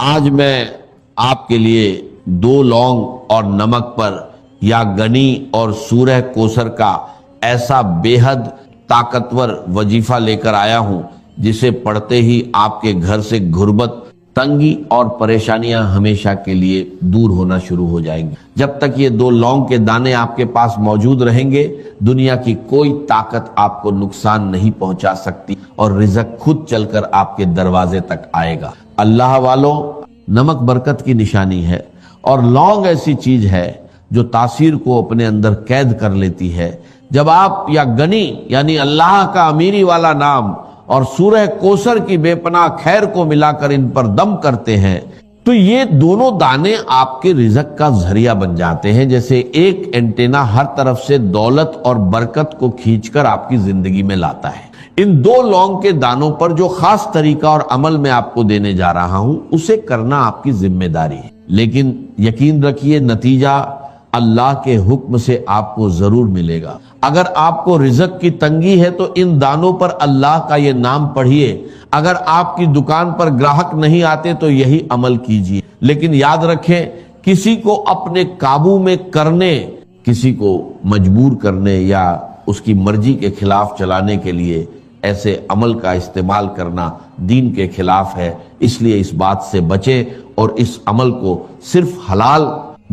آج میں آپ کے لیے 2 لونگ اور نمک پر یا گنی اور سورہ کوثر کا ایسا بے حد طاقتور وظیفہ لے کر آیا ہوں جسے پڑھتے ہی آپ کے گھر سے غربت، تنگی اور پریشانیاں ہمیشہ کے لیے دور ہونا شروع ہو جائیں گی۔ جب تک یہ 2 لونگ کے دانے آپ کے پاس موجود رہیں گے، دنیا کی کوئی طاقت آپ کو نقصان نہیں پہنچا سکتی اور رزق خود چل کر آپ کے دروازے تک آئے گا۔ اللہ والوں، نمک برکت کی نشانی ہے اور لونگ ایسی چیز ہے جو تاثیر کو اپنے اندر قید کر لیتی ہے۔ جب آپ یا گنی یعنی اللہ کا امیری والا نام اور سورہ کوثر کی بے پناہ خیر کو ملا کر ان پر دم کرتے ہیں تو یہ دونوں دانے آپ کے رزق کا ذریعہ بن جاتے ہیں، جیسے ایک اینٹینا ہر طرف سے دولت اور برکت کو کھینچ کر آپ کی زندگی میں لاتا ہے۔ ان 2 لونگ کے دانوں پر جو خاص طریقہ اور عمل میں آپ کو دینے جا رہا ہوں اسے کرنا آپ کی ذمہ داری ہے، لیکن یقین رکھیے نتیجہ اللہ کے حکم سے آپ کو ضرور ملے گا۔ اگر آپ کو رزق کی تنگی ہے تو ان دانوں پر اللہ کا یہ نام پڑھیے۔ اگر آپ کی دکان پر گراہک نہیں آتے تو یہی عمل کیجیے، لیکن یاد رکھیں کسی کو اپنے قابو میں کرنے، کسی کو مجبور کرنے یا اس کی مرضی کے خلاف چلانے کے لیے ایسے عمل کا استعمال کرنا دین کے خلاف ہے۔ اس لیے اس بات سے بچیں اور اس عمل کو صرف حلال،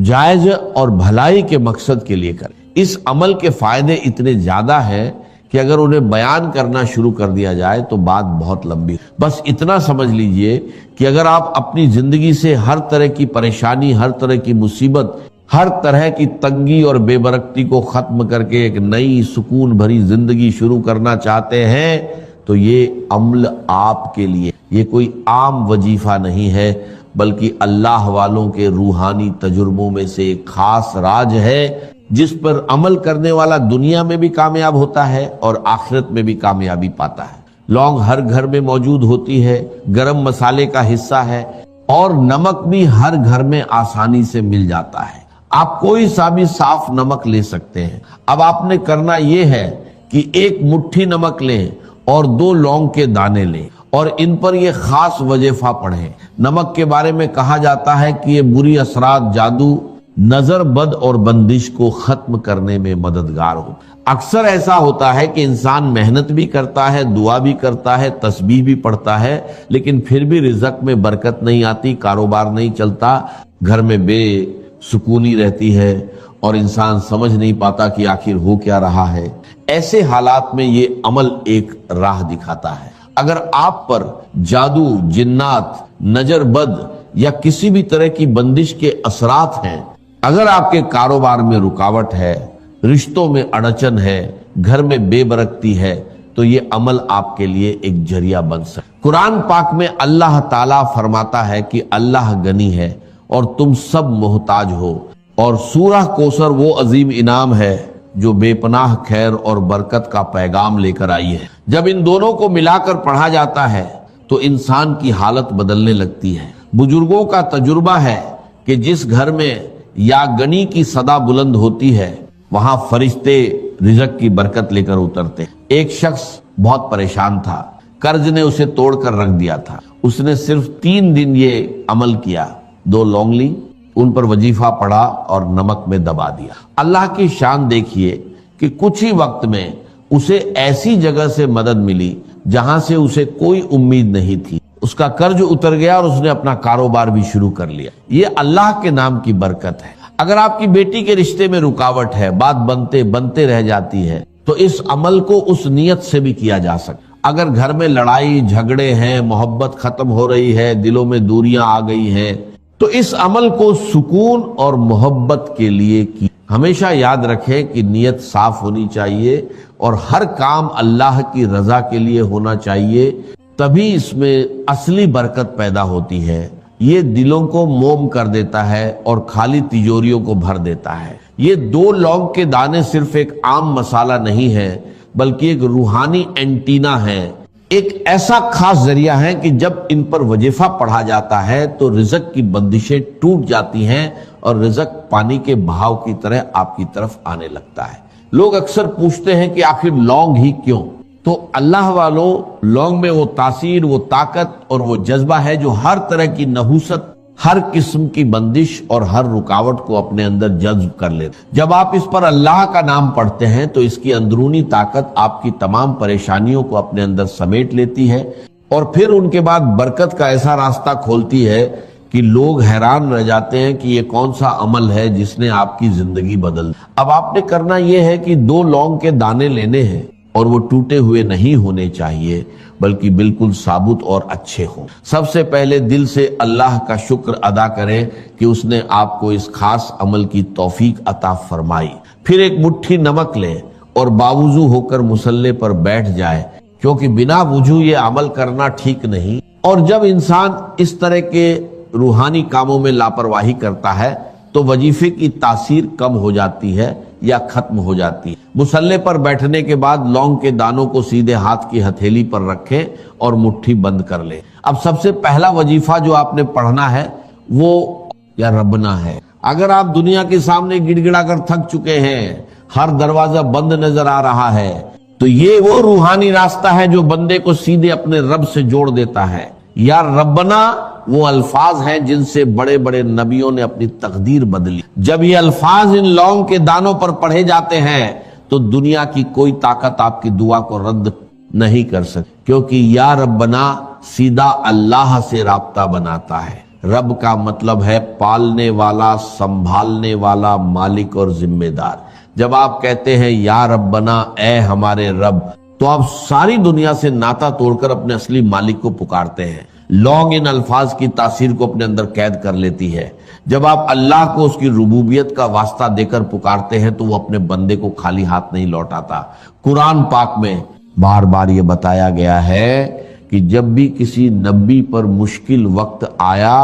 جائز اور بھلائی کے مقصد کے لیے کریں۔ اس عمل کے فائدے اتنے زیادہ ہیں کہ اگر انہیں بیان کرنا شروع کر دیا جائے تو بات بہت لمبی۔ بس اتنا سمجھ لیجئے کہ اگر آپ اپنی زندگی سے ہر طرح کی پریشانی، ہر طرح کی مصیبت، ہر طرح کی تنگی اور بے برکتی کو ختم کر کے ایک نئی سکون بھری زندگی شروع کرنا چاہتے ہیں تو یہ عمل آپ کے لیے، یہ کوئی عام وظیفہ نہیں ہے بلکہ اللہ والوں کے روحانی تجربوں میں سے ایک خاص راج ہے جس پر عمل کرنے والا دنیا میں بھی کامیاب ہوتا ہے اور آخرت میں بھی کامیابی پاتا ہے۔ لونگ ہر گھر میں موجود ہوتی ہے، گرم مسالے کا حصہ ہے اور نمک بھی ہر گھر میں آسانی سے مل جاتا ہے۔ آپ کوئی سا بھی صاف نمک لے سکتے ہیں۔ اب آپ نے کرنا یہ ہے کہ 1 مٹھی نمک لیں اور 2 لونگ کے دانے لیں اور ان پر یہ خاص وظیفہ پڑھیں۔ نمک کے بارے میں کہا جاتا ہے کہ یہ بری اثرات، جادو، نظر بد اور بندش کو ختم کرنے میں مددگار ہو۔ اکثر ایسا ہوتا ہے کہ انسان محنت بھی کرتا ہے، دعا بھی کرتا ہے، تسبیح بھی پڑھتا ہے، لیکن پھر بھی رزق میں برکت نہیں آتی، کاروبار نہیں چلتا، گھر میں بے سکونی رہتی ہے اور انسان سمجھ نہیں پاتا کہ آخر ہو کیا رہا ہے۔ ایسے حالات میں یہ عمل ایک راہ دکھاتا ہے۔ اگر آپ پر جادو، جنات، نظر بد یا کسی بھی طرح کی بندش کے اثرات ہیں، اگر آپ کے کاروبار میں رکاوٹ ہے، رشتوں میں اڑچن ہے، گھر میں بے برکتی ہے، تو یہ عمل آپ کے لیے ایک ذریعہ بن سکتا ہے۔ قرآن پاک میں اللہ تعالیٰ فرماتا ہے کہ اللہ غنی ہے اور تم سب محتاج ہو، اور سورہ کوثر وہ عظیم انعام ہے جو بے پناہ خیر اور برکت کا پیغام لے کر آئی ہے۔ جب ان دونوں کو ملا کر پڑھا جاتا ہے تو انسان کی حالت بدلنے لگتی ہے۔ بزرگوں کا تجربہ ہے کہ جس گھر میں یا گنی کی صدا بلند ہوتی ہے وہاں فرشتے رزق کی برکت لے کر اترتے ہیں۔ ایک شخص بہت پریشان تھا، قرض نے اسے توڑ کر رکھ دیا تھا۔ اس نے صرف 3 دن یہ عمل کیا، 2 لونگ لی، ان پر وظیفہ پڑھا اور نمک میں دبا دیا۔ اللہ کی شان دیکھیے کہ کچھ ہی وقت میں اسے ایسی جگہ سے مدد ملی جہاں سے اسے کوئی امید نہیں تھی۔ اس کا قرض اتر گیا اور اس نے اپنا کاروبار بھی شروع کر لیا۔ یہ اللہ کے نام کی برکت ہے۔ اگر آپ کی بیٹی کے رشتے میں رکاوٹ ہے، بات بنتے رہ جاتی ہے، تو اس عمل کو اس نیت سے بھی کیا جا سکتا۔ اگر گھر میں لڑائی جھگڑے ہیں، محبت ختم ہو رہی ہے، دلوں میں دوریاں آ گئی ہیں، تو اس عمل کو سکون اور محبت کے لیے کی۔ ہمیشہ یاد رکھیں کہ نیت صاف ہونی چاہیے اور ہر کام اللہ کی رضا کے لیے ہونا چاہیے، تبھی اس میں اصلی برکت پیدا ہوتی ہے۔ یہ دلوں کو موم کر دیتا ہے اور خالی تجوریوں کو بھر دیتا ہے۔ یہ 2 لونگ کے دانے صرف ایک عام مسالہ نہیں ہے بلکہ ایک روحانی اینٹینا ہے، ایک ایسا خاص ذریعہ ہے کہ جب ان پر وظیفہ پڑھا جاتا ہے تو رزق کی بندشیں ٹوٹ جاتی ہیں اور رزق پانی کے بہاؤ کی طرح آپ کی طرف آنے لگتا ہے۔ لوگ اکثر پوچھتے ہیں کہ آخر لونگ ہی کیوں؟ تو اللہ والوں لونگ میں وہ تاثیر، وہ طاقت اور وہ جذبہ ہے جو ہر طرح کی نحوست، ہر قسم کی بندش اور ہر رکاوٹ کو اپنے اندر جذب کر لیتے۔ جب آپ اس پر اللہ کا نام پڑھتے ہیں تو اس کی اندرونی طاقت آپ کی تمام پریشانیوں کو اپنے اندر سمیٹ لیتی ہے، اور پھر ان کے بعد برکت کا ایسا راستہ کھولتی ہے کہ لوگ حیران رہ جاتے ہیں کہ یہ کون سا عمل ہے جس نے آپ کی زندگی بدل دی۔ اب آپ نے کرنا یہ ہے کہ 2 لونگ کے دانے لینے ہیں، اور وہ ٹوٹے ہوئے نہیں ہونے چاہیے بلکہ بالکل ثابت اور اچھے ہوں۔ سب سے پہلے دل سے اللہ کا شکر ادا کریں کہ اس نے آپ کو اس خاص عمل کی توفیق عطا فرمائی۔ پھر ایک مٹھی نمک لیں اور باوضو ہو کر مصلی پر بیٹھ جائے، کیونکہ بنا وضو یہ عمل کرنا ٹھیک نہیں، اور جب انسان اس طرح کے روحانی کاموں میں لاپرواہی کرتا ہے تو وظیفے کی تاثیر کم ہو جاتی ہے یا ختم ہو جاتی ہے۔ مصلی پر بیٹھنے کے بعد لونگ کے دانوں کو سیدھے ہاتھ کی ہتھیلی پر رکھیں اور مٹھی بند کر لیں۔ اب سب سے پہلا وظیفہ جو آپ نے پڑھنا ہے وہ یا ربنا ہے۔ اگر آپ دنیا کے سامنے گڑ گڑا کر تھک چکے ہیں، ہر دروازہ بند نظر آ رہا ہے، تو یہ وہ روحانی راستہ ہے جو بندے کو سیدھے اپنے رب سے جوڑ دیتا ہے۔ یا ربنا وہ الفاظ ہیں جن سے بڑے بڑے نبیوں نے اپنی تقدیر بدلی۔ جب یہ الفاظ ان لونگ کے دانوں پر پڑھے جاتے ہیں تو دنیا کی کوئی طاقت آپ کی دعا کو رد نہیں کر سکتی، کیونکہ یا ربنا سیدھا اللہ سے رابطہ بناتا ہے۔ رب کا مطلب ہے پالنے والا، سنبھالنے والا، مالک اور ذمہ دار۔ جب آپ کہتے ہیں یا ربنا اے ہمارے رب، تو آپ ساری دنیا سے ناطا توڑ کر اپنے اصلی مالک کو پکارتے ہیں۔ لونگ ان الفاظ کی تاثیر کو اپنے اندر قید کر لیتی ہے۔ جب آپ اللہ کو اس کی ربوبیت کا واسطہ دے کر پکارتے ہیں تو وہ اپنے بندے کو خالی ہاتھ نہیں لوٹاتا۔ قرآن پاک میں بار بار یہ بتایا گیا ہے کہ جب بھی کسی نبی پر مشکل وقت آیا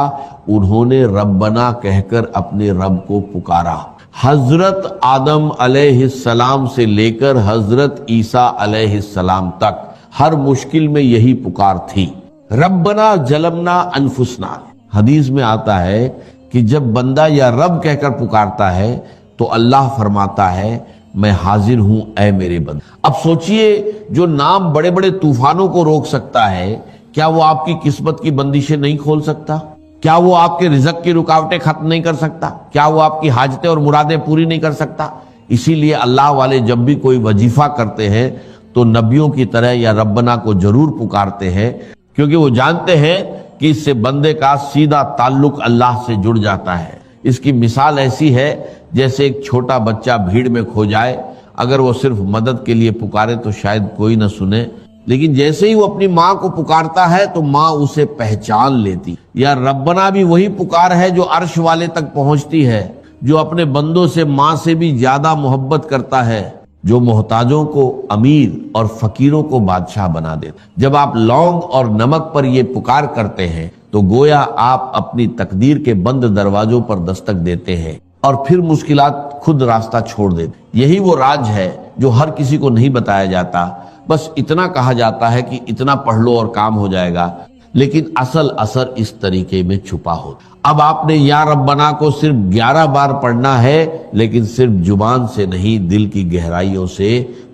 انہوں نے ربنا کہہ کر اپنے رب کو پکارا۔ حضرت آدم علیہ السلام سے لے کر حضرت عیسیٰ علیہ السلام تک ہر مشکل میں یہی پکار تھی، ربنا ظلمنا انفسنا۔ حدیث میں آتا ہے کہ جب بندہ یا رب کہہ کر پکارتا ہے تو اللہ فرماتا ہے میں حاضر ہوں اے میرے بندے۔ اب سوچئے جو نام بڑے بڑے طوفانوں کو روک سکتا ہے، کیا وہ آپ کی قسمت کی بندشیں نہیں کھول سکتا؟ کیا وہ آپ کے رزق کی رکاوٹیں ختم نہیں کر سکتا؟ کیا وہ آپ کی حاجتیں اور مرادیں پوری نہیں کر سکتا؟ اسی لیے اللہ والے جب بھی کوئی وظیفہ کرتے ہیں تو نبیوں کی طرح یا ربنا کو ضرور پکارتے ہیں، کیونکہ وہ جانتے ہیں کہ اس سے بندے کا سیدھا تعلق اللہ سے جڑ جاتا ہے۔ اس کی مثال ایسی ہے جیسے ایک چھوٹا بچہ بھیڑ میں کھو جائے، اگر وہ صرف مدد کے لیے پکارے تو شاید کوئی نہ سنے، لیکن جیسے ہی وہ اپنی ماں کو پکارتا ہے تو ماں اسے پہچان لیتی۔ یا ربنا بھی وہی پکار ہے جو عرش والے تک پہنچتی ہے، جو اپنے بندوں سے ماں سے بھی زیادہ محبت کرتا ہے، جو محتاجوں کو امیر اور فقیروں کو بادشاہ بنا دیتا۔ جب آپ لونگ اور نمک پر یہ پکار کرتے ہیں تو گویا آپ اپنی تقدیر کے بند دروازوں پر دستک دیتے ہیں اور پھر مشکلات خود راستہ چھوڑ دیتے۔ یہی وہ راز ہے جو ہر کسی کو نہیں بتایا جاتا، بس اتنا کہا جاتا ہے کہ اتنا پڑھ لو اور کام ہو جائے گا، لیکن اصل اثر اس طریقے میں چھپا ہوتا۔ اب آپ نے یا ربنا کو صرف 11 بار پڑھنا ہے، لیکن صرف زبان سے نہیں، دل کی گہرائیوں سے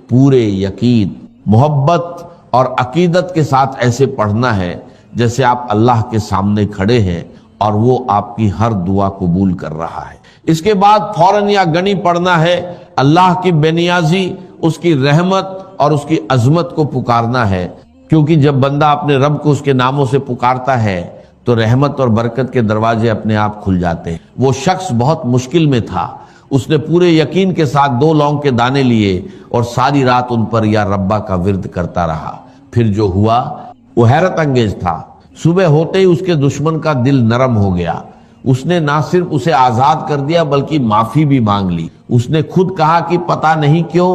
پورے یقین، محبت اور عقیدت کے ساتھ ایسے پڑھنا ہے جیسے آپ اللہ کے سامنے کھڑے ہیں اور وہ آپ کی ہر دعا قبول کر رہا ہے۔ اس کے بعد فوراً یا گنی پڑھنا ہے، اللہ کی بے نیازی، اس کی رحمت اور اس کی عظمت کو پکارنا ہے، کیونکہ جب بندہ اپنے رب کو اس کے ناموں سے پکارتا ہے تو رحمت اور برکت کے دروازے اپنے آپ کھل جاتے ہیں۔ وہ شخص بہت مشکل میں تھا، اس نے پورے یقین کے ساتھ 2 لونگ کے دانے لیے اور ساری رات ان پر یا ربا کا ورد کرتا رہا۔ پھر جو ہوا وہ حیرت انگیز تھا۔ صبح ہوتے ہی اس کے دشمن کا دل نرم ہو گیا۔ اس نے نہ صرف اسے آزاد کر دیا بلکہ معافی بھی مانگ لی۔ اس نے خود کہا کہ پتہ نہیں کیوں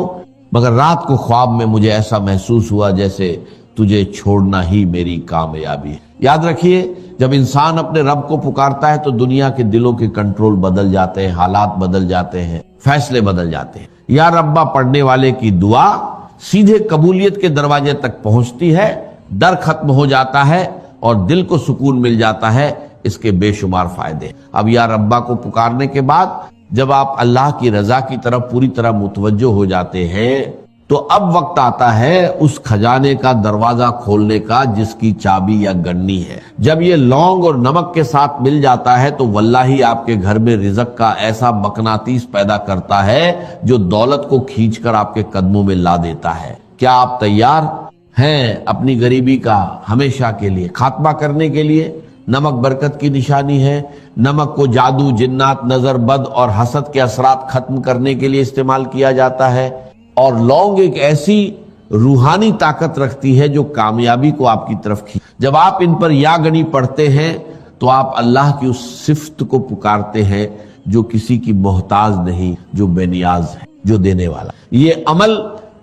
مگر رات کو خواب میں مجھے ایسا محسوس ہوا جیسے تجھے چھوڑنا ہی میری کامیابی ہے۔ یاد رکھیے، جب انسان اپنے رب کو پکارتا ہے تو دنیا کے دلوں کے کنٹرول بدل جاتے ہیں، حالات بدل جاتے ہیں، فیصلے بدل جاتے ہیں۔ یا ربا پڑھنے والے کی دعا سیدھے قبولیت کے دروازے تک پہنچتی ہے، ڈر ختم ہو جاتا ہے اور دل کو سکون مل جاتا ہے۔ اس کے بے شمار فائدے۔ اب یا ربا کو پکارنے کے بعد جب آپ اللہ کی رضا کی طرف پوری طرح متوجہ ہو جاتے ہیں تو اب وقت آتا ہے اس خزانے کا دروازہ کھولنے کا جس کی چابی یا گنی ہے۔ جب یہ لونگ اور نمک کے ساتھ مل جاتا ہے تو واللہ آپ کے گھر میں رزق کا ایسا مقناطیس پیدا کرتا ہے جو دولت کو کھینچ کر آپ کے قدموں میں لا دیتا ہے۔ کیا آپ تیار ہیں اپنی غریبی کا ہمیشہ کے لیے خاتمہ کرنے کے لیے؟ نمک برکت کی نشانی ہے۔ نمک کو جادو، جنات، نظر بد اور حسد کے اثرات ختم کرنے کے لیے استعمال کیا جاتا ہے، اور لونگ ایک ایسی روحانی طاقت رکھتی ہے جو کامیابی کو آپ کی طرف کھینچ۔ جب آپ ان پر یا گنی پڑھتے ہیں تو آپ اللہ کی اس صفت کو پکارتے ہیں جو کسی کی محتاج نہیں، جو بے نیاز ہے، جو دینے والا۔ یہ عمل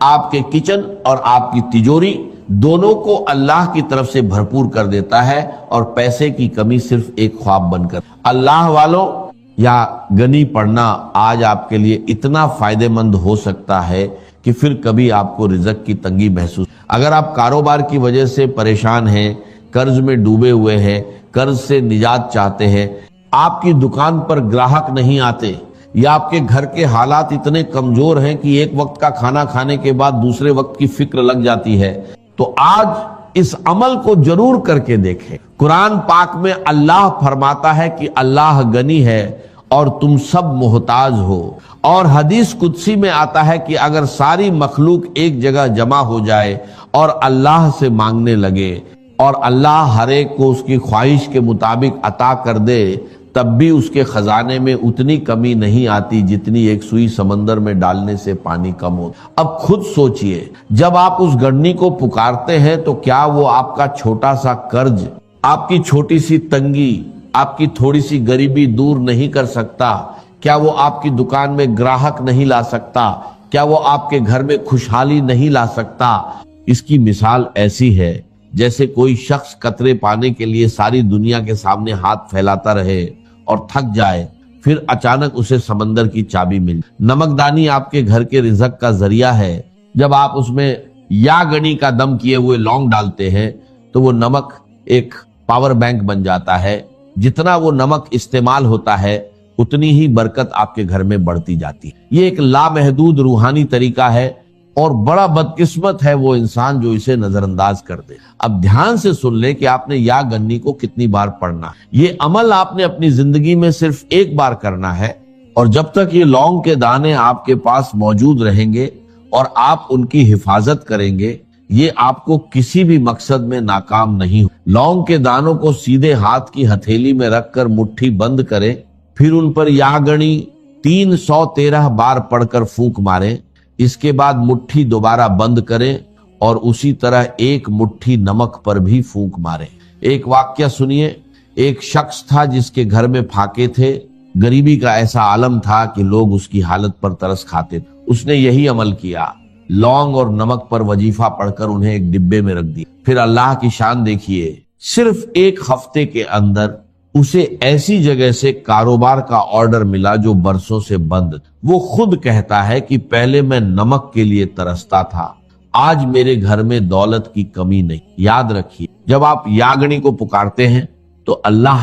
آپ کے کچن اور آپ کی تجوری دونوں کو اللہ کی طرف سے بھرپور کر دیتا ہے، اور پیسے کی کمی صرف ایک خواب بن کر۔ اللہ والوں، یا گنی پڑھنا آج آپ کے لیے اتنا فائدہ مند ہو سکتا ہے کہ پھر کبھی آپ کو رزق کی تنگی محسوس۔ اگر آپ کاروبار کی وجہ سے پریشان ہیں، قرض میں ڈوبے ہوئے ہیں، قرض سے نجات چاہتے ہیں، آپ کی دکان پر گراہک نہیں آتے، یا آپ کے گھر کے حالات اتنے کمزور ہیں کہ ایک وقت کا کھانا کھانے کے بعد دوسرے وقت کی فکر لگ جاتی ہے، تو آج اس عمل کو ضرور کر کے دیکھیں۔ قرآن پاک میں اللہ فرماتا ہے کہ اللہ غنی ہے اور تم سب محتاج ہو، اور حدیث قدسی میں آتا ہے کہ اگر ساری مخلوق ایک جگہ جمع ہو جائے اور اللہ سے مانگنے لگے اور اللہ ہر ایک کو اس کی خواہش کے مطابق عطا کر دے، تب بھی اس کے خزانے میں اتنی کمی نہیں آتی جتنی ایک سوئی سمندر میں ڈالنے سے پانی کم ہو۔ اب خود سوچئے، جب آپ اس گڑنی کو پکارتے ہیں تو کیا وہ آپ کا چھوٹا سا قرض، آپ کی چھوٹی سی تنگی، آپ کی تھوڑی سی غریبی دور نہیں کر سکتا؟ کیا وہ آپ کی دکان میں گراہک نہیں لا سکتا؟ کیا وہ آپ کے گھر میں خوشحالی نہیں لا سکتا؟ اس کی مثال ایسی ہے جیسے کوئی شخص قطرے پانے کے لیے ساری دنیا کے سامنے ہاتھ پھیلاتا رہے اور تھک جائے، پھر اچانک اسے سمندر کی چابی مل۔ نمکدانی آپ کے گھر کے رزق کا ذریعہ ہے۔ جب آپ اس میں یا گنی کا دم کیے ہوئے لونگ ڈالتے ہیں تو وہ نمک ایک پاور بینک بن جاتا ہے۔ جتنا وہ نمک استعمال ہوتا ہے اتنی ہی برکت آپ کے گھر میں بڑھتی جاتی ہے۔ یہ ایک لامحدود روحانی طریقہ ہے، اور بڑا بدقسمت ہے وہ انسان جو اسے نظر انداز کر دے۔ اب دھیان سے سن لیں کہ آپ نے یا گنی کو کتنی بار پڑھنا ہے۔ یہ عمل آپ نے اپنی زندگی میں صرف ایک بار کرنا ہے، اور جب تک یہ لونگ کے دانے آپ کے پاس موجود رہیں گے اور آپ ان کی حفاظت کریں گے، یہ آپ کو کسی بھی مقصد میں ناکام نہیں ہو۔ لونگ کے دانوں کو سیدھے ہاتھ کی ہتھیلی میں رکھ کر مٹھی بند کریں، پھر ان پر یا گنی 313 بار پڑھ کر پھونک ماریں۔ اس کے بعد مٹھی دوبارہ بند کریں اور اسی طرح ایک مٹھی نمک پر بھی پھونک ماریں۔ ایک واقعہ سنیے۔ ایک شخص تھا جس کے گھر میں پھاکے تھے، غریبی کا ایسا عالم تھا کہ لوگ اس کی حالت پر ترس کھاتے تھے۔ اس نے یہی عمل کیا، لونگ اور نمک پر وظیفہ پڑھ کر انہیں ایک ڈبے میں رکھ دی۔ پھر اللہ کی شان دیکھیے، صرف ایک ہفتے کے اندر اسے ایسی جگہ سے کاروبار کا آرڈر ملا جو برسوں سے بند۔ وہ خود کہتا ہے کہ پہلے میں نمک کے لیے ترستا تھا، آج میرے گھر میں دولت کی کمی نہیں۔ یاد رکھیے، جب آپ یاگنی کو پکارتے ہیں تو اللہ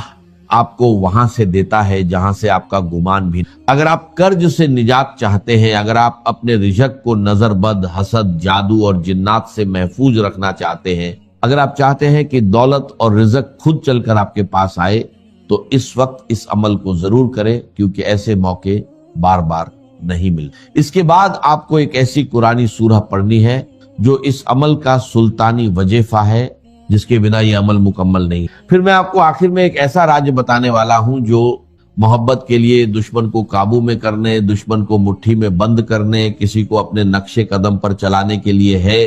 آپ کو وہاں سے دیتا ہے جہاں سے آپ کا گمان بھی۔ اگر آپ قرض سے نجات چاہتے ہیں، اگر آپ اپنے رزق کو نظر بد، حسد، جادو اور جنات سے محفوظ رکھنا چاہتے ہیں، اگر آپ چاہتے ہیں کہ دولت اور رزق خود چل کر آپ کے پاس آئے، تو اس وقت اس عمل کو ضرور کریں، کیونکہ ایسے موقع بار بار نہیں ملتے۔ اس کے بعد آپ کو ایک ایسی قرآنی سورہ پڑھنی ہے جو اس عمل کا سلطانی وظیفہ ہے، جس کے بنا یہ عمل مکمل نہیں۔ پھر میں آپ کو آخر میں ایک ایسا راز بتانے والا ہوں جو محبت کے لیے دشمن کو قابو میں کرنے، دشمن کو مٹھی میں بند کرنے، کسی کو اپنے نقشے قدم پر چلانے کے لیے ہے۔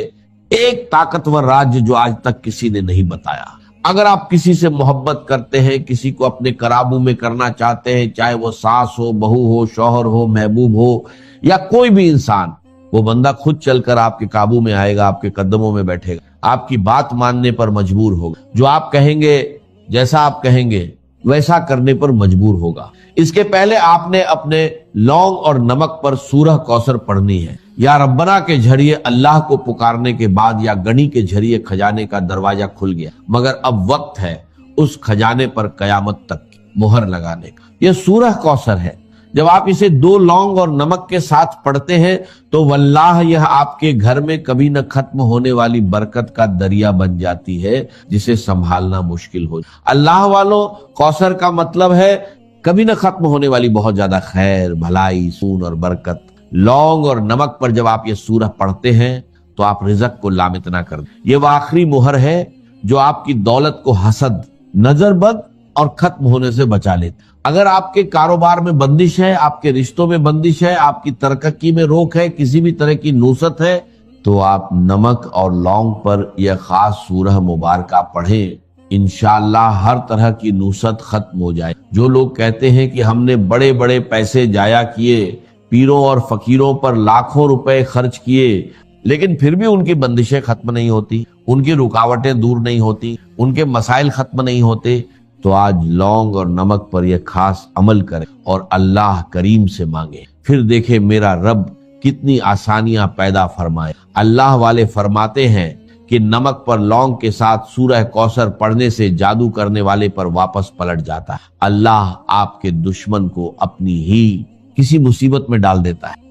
ایک طاقتور راز جو آج تک کسی نے نہیں بتایا۔ اگر آپ کسی سے محبت کرتے ہیں، کسی کو اپنے قابو میں کرنا چاہتے ہیں، چاہے وہ ساس ہو، بہو ہو، شوہر ہو، محبوب ہو، یا کوئی بھی انسان، وہ بندہ خود چل کر آپ کے قابو میں آئے گا، آپ کے قدموں میں بیٹھے گا، آپ کی بات ماننے پر مجبور ہوگا، جو آپ کہیں گے، جیسا آپ کہیں گے ویسا کرنے پر مجبور ہوگا۔ اس کے پہلے آپ نے اپنے لونگ اور نمک پر سورہ کوثر پڑھنی ہے۔ یا ربنا کے ذریعے اللہ کو پکارنے کے بعد یا گنی کے ذریعے خزانے کا دروازہ کھل گیا، مگر اب وقت ہے اس خزانے پر قیامت تک مہر لگانے کا۔ یہ سورہ کوثر ہے، جب آپ اسے 2 لونگ اور نمک کے ساتھ پڑھتے ہیں تو واللہ یہ آپ کے گھر میں کبھی نہ ختم ہونے والی برکت کا دریا بن جاتی ہے جسے سنبھالنا مشکل ہو. اللہ والوں، کوثر کا مطلب ہے کبھی نہ ختم ہونے والی بہت زیادہ خیر، بھلائی، سکون اور برکت. لونگ اور نمک پر جب آپ یہ سورہ پڑھتے ہیں تو آپ رزق کو لامتنا کر دیں. یہ وہ آخری مہر ہے جو آپ کی دولت کو حسد، نظر بد اور ختم ہونے سے بچا لیتے. اگر آپ کے کاروبار میں بندش ہے، آپ کے رشتوں میں بندش ہے، آپ کی ترقی میں روک ہے، کسی بھی طرح کی نوست ہے، تو آپ نمک اور لونگ پر یہ خاص سورہ مبارکہ پڑھیں. انشاءاللہ ہر طرح کی نوست ختم ہو جائے. جو لوگ کہتے ہیں کہ ہم نے بڑے بڑے پیسے جایا کیے، پیروں اور فقیروں پر لاکھوں روپے خرچ کیے، لیکن پھر بھی ان کی بندشیں ختم نہیں ہوتی، ان کی رکاوٹیں دور نہیں ہوتی، ان کے مسائل ختم نہیں ہوتے، تو آج لونگ اور نمک پر یہ خاص عمل کریں اور اللہ کریم سے مانگے. پھر دیکھیں میرا رب کتنی آسانیاں پیدا فرمائے. اللہ والے فرماتے ہیں کہ نمک پر لونگ کے ساتھ سورہ کوثر پڑھنے سے جادو کرنے والے پر واپس پلٹ جاتا ہے. اللہ آپ کے دشمن کو اپنی ہی کسی مصیبت میں ڈال دیتا ہے،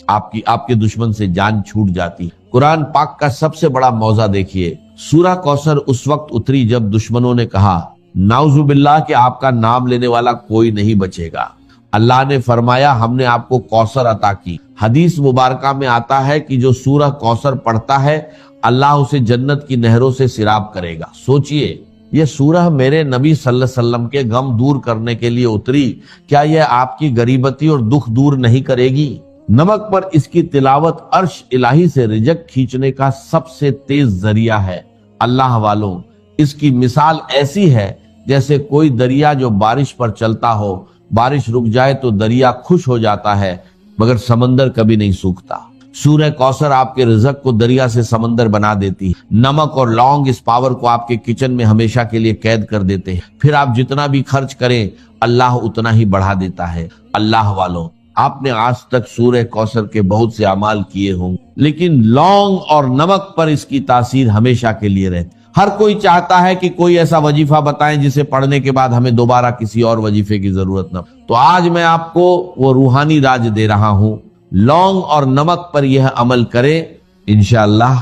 آپ کے دشمن سے جان چھوٹ جاتی. قرآن پاک کا سب سے بڑا موضع دیکھیے. سورہ کوثر اس وقت اتری جب دشمنوں نے کہا نعوذ باللہ کہ آپ کا نام لینے والا کوئی نہیں بچے گا. اللہ نے فرمایا ہم نے آپ کو کوثر عطا کی. حدیث مبارکہ میں آتا ہے کہ جو سورہ کوثر پڑھتا ہے اللہ اسے جنت کی نہروں سے سیراب کرے گا. سوچئے یہ سورہ میرے نبی صلی اللہ علیہ وسلم کے غم دور کرنے کے لیے اتری، کیا یہ آپ کی غریبتی اور دکھ دور نہیں کرے گی؟ نمک پر اس کی تلاوت عرش الہی سے رزق کھینچنے کا سب سے تیز ذریعہ ہے. اللہ والوں، اس کی مثال ایسی ہے جیسے کوئی دریا جو بارش پر چلتا ہو، بارش رک جائے تو دریا خوش ہو جاتا ہے مگر سمندر کبھی نہیں سوکھتا. سورہ کوثر آپ کے رزق کو دریا سے سمندر بنا دیتی ہے. نمک اور لونگ اس پاور کو آپ کے کچن میں ہمیشہ کے لیے قید کر دیتے ہیں. پھر آپ جتنا بھی خرچ کریں اللہ اتنا ہی بڑھا دیتا ہے. اللہ والوں، آپ نے آج تک سورہ کوثر کے بہت سے اعمال کیے ہوں لیکن لونگ اور نمک پر اس کی تاثیر ہمیشہ کے لیے رہتی. ہر کوئی چاہتا ہے کہ کوئی ایسا وظیفہ بتائیں جسے پڑھنے کے بعد ہمیں دوبارہ کسی اور وظیفے کی ضرورت نہ ہو. تو آج میں آپ کو وہ روحانی راج دے رہا ہوں. لونگ اور نمک پر یہ عمل کریں، انشاءاللہ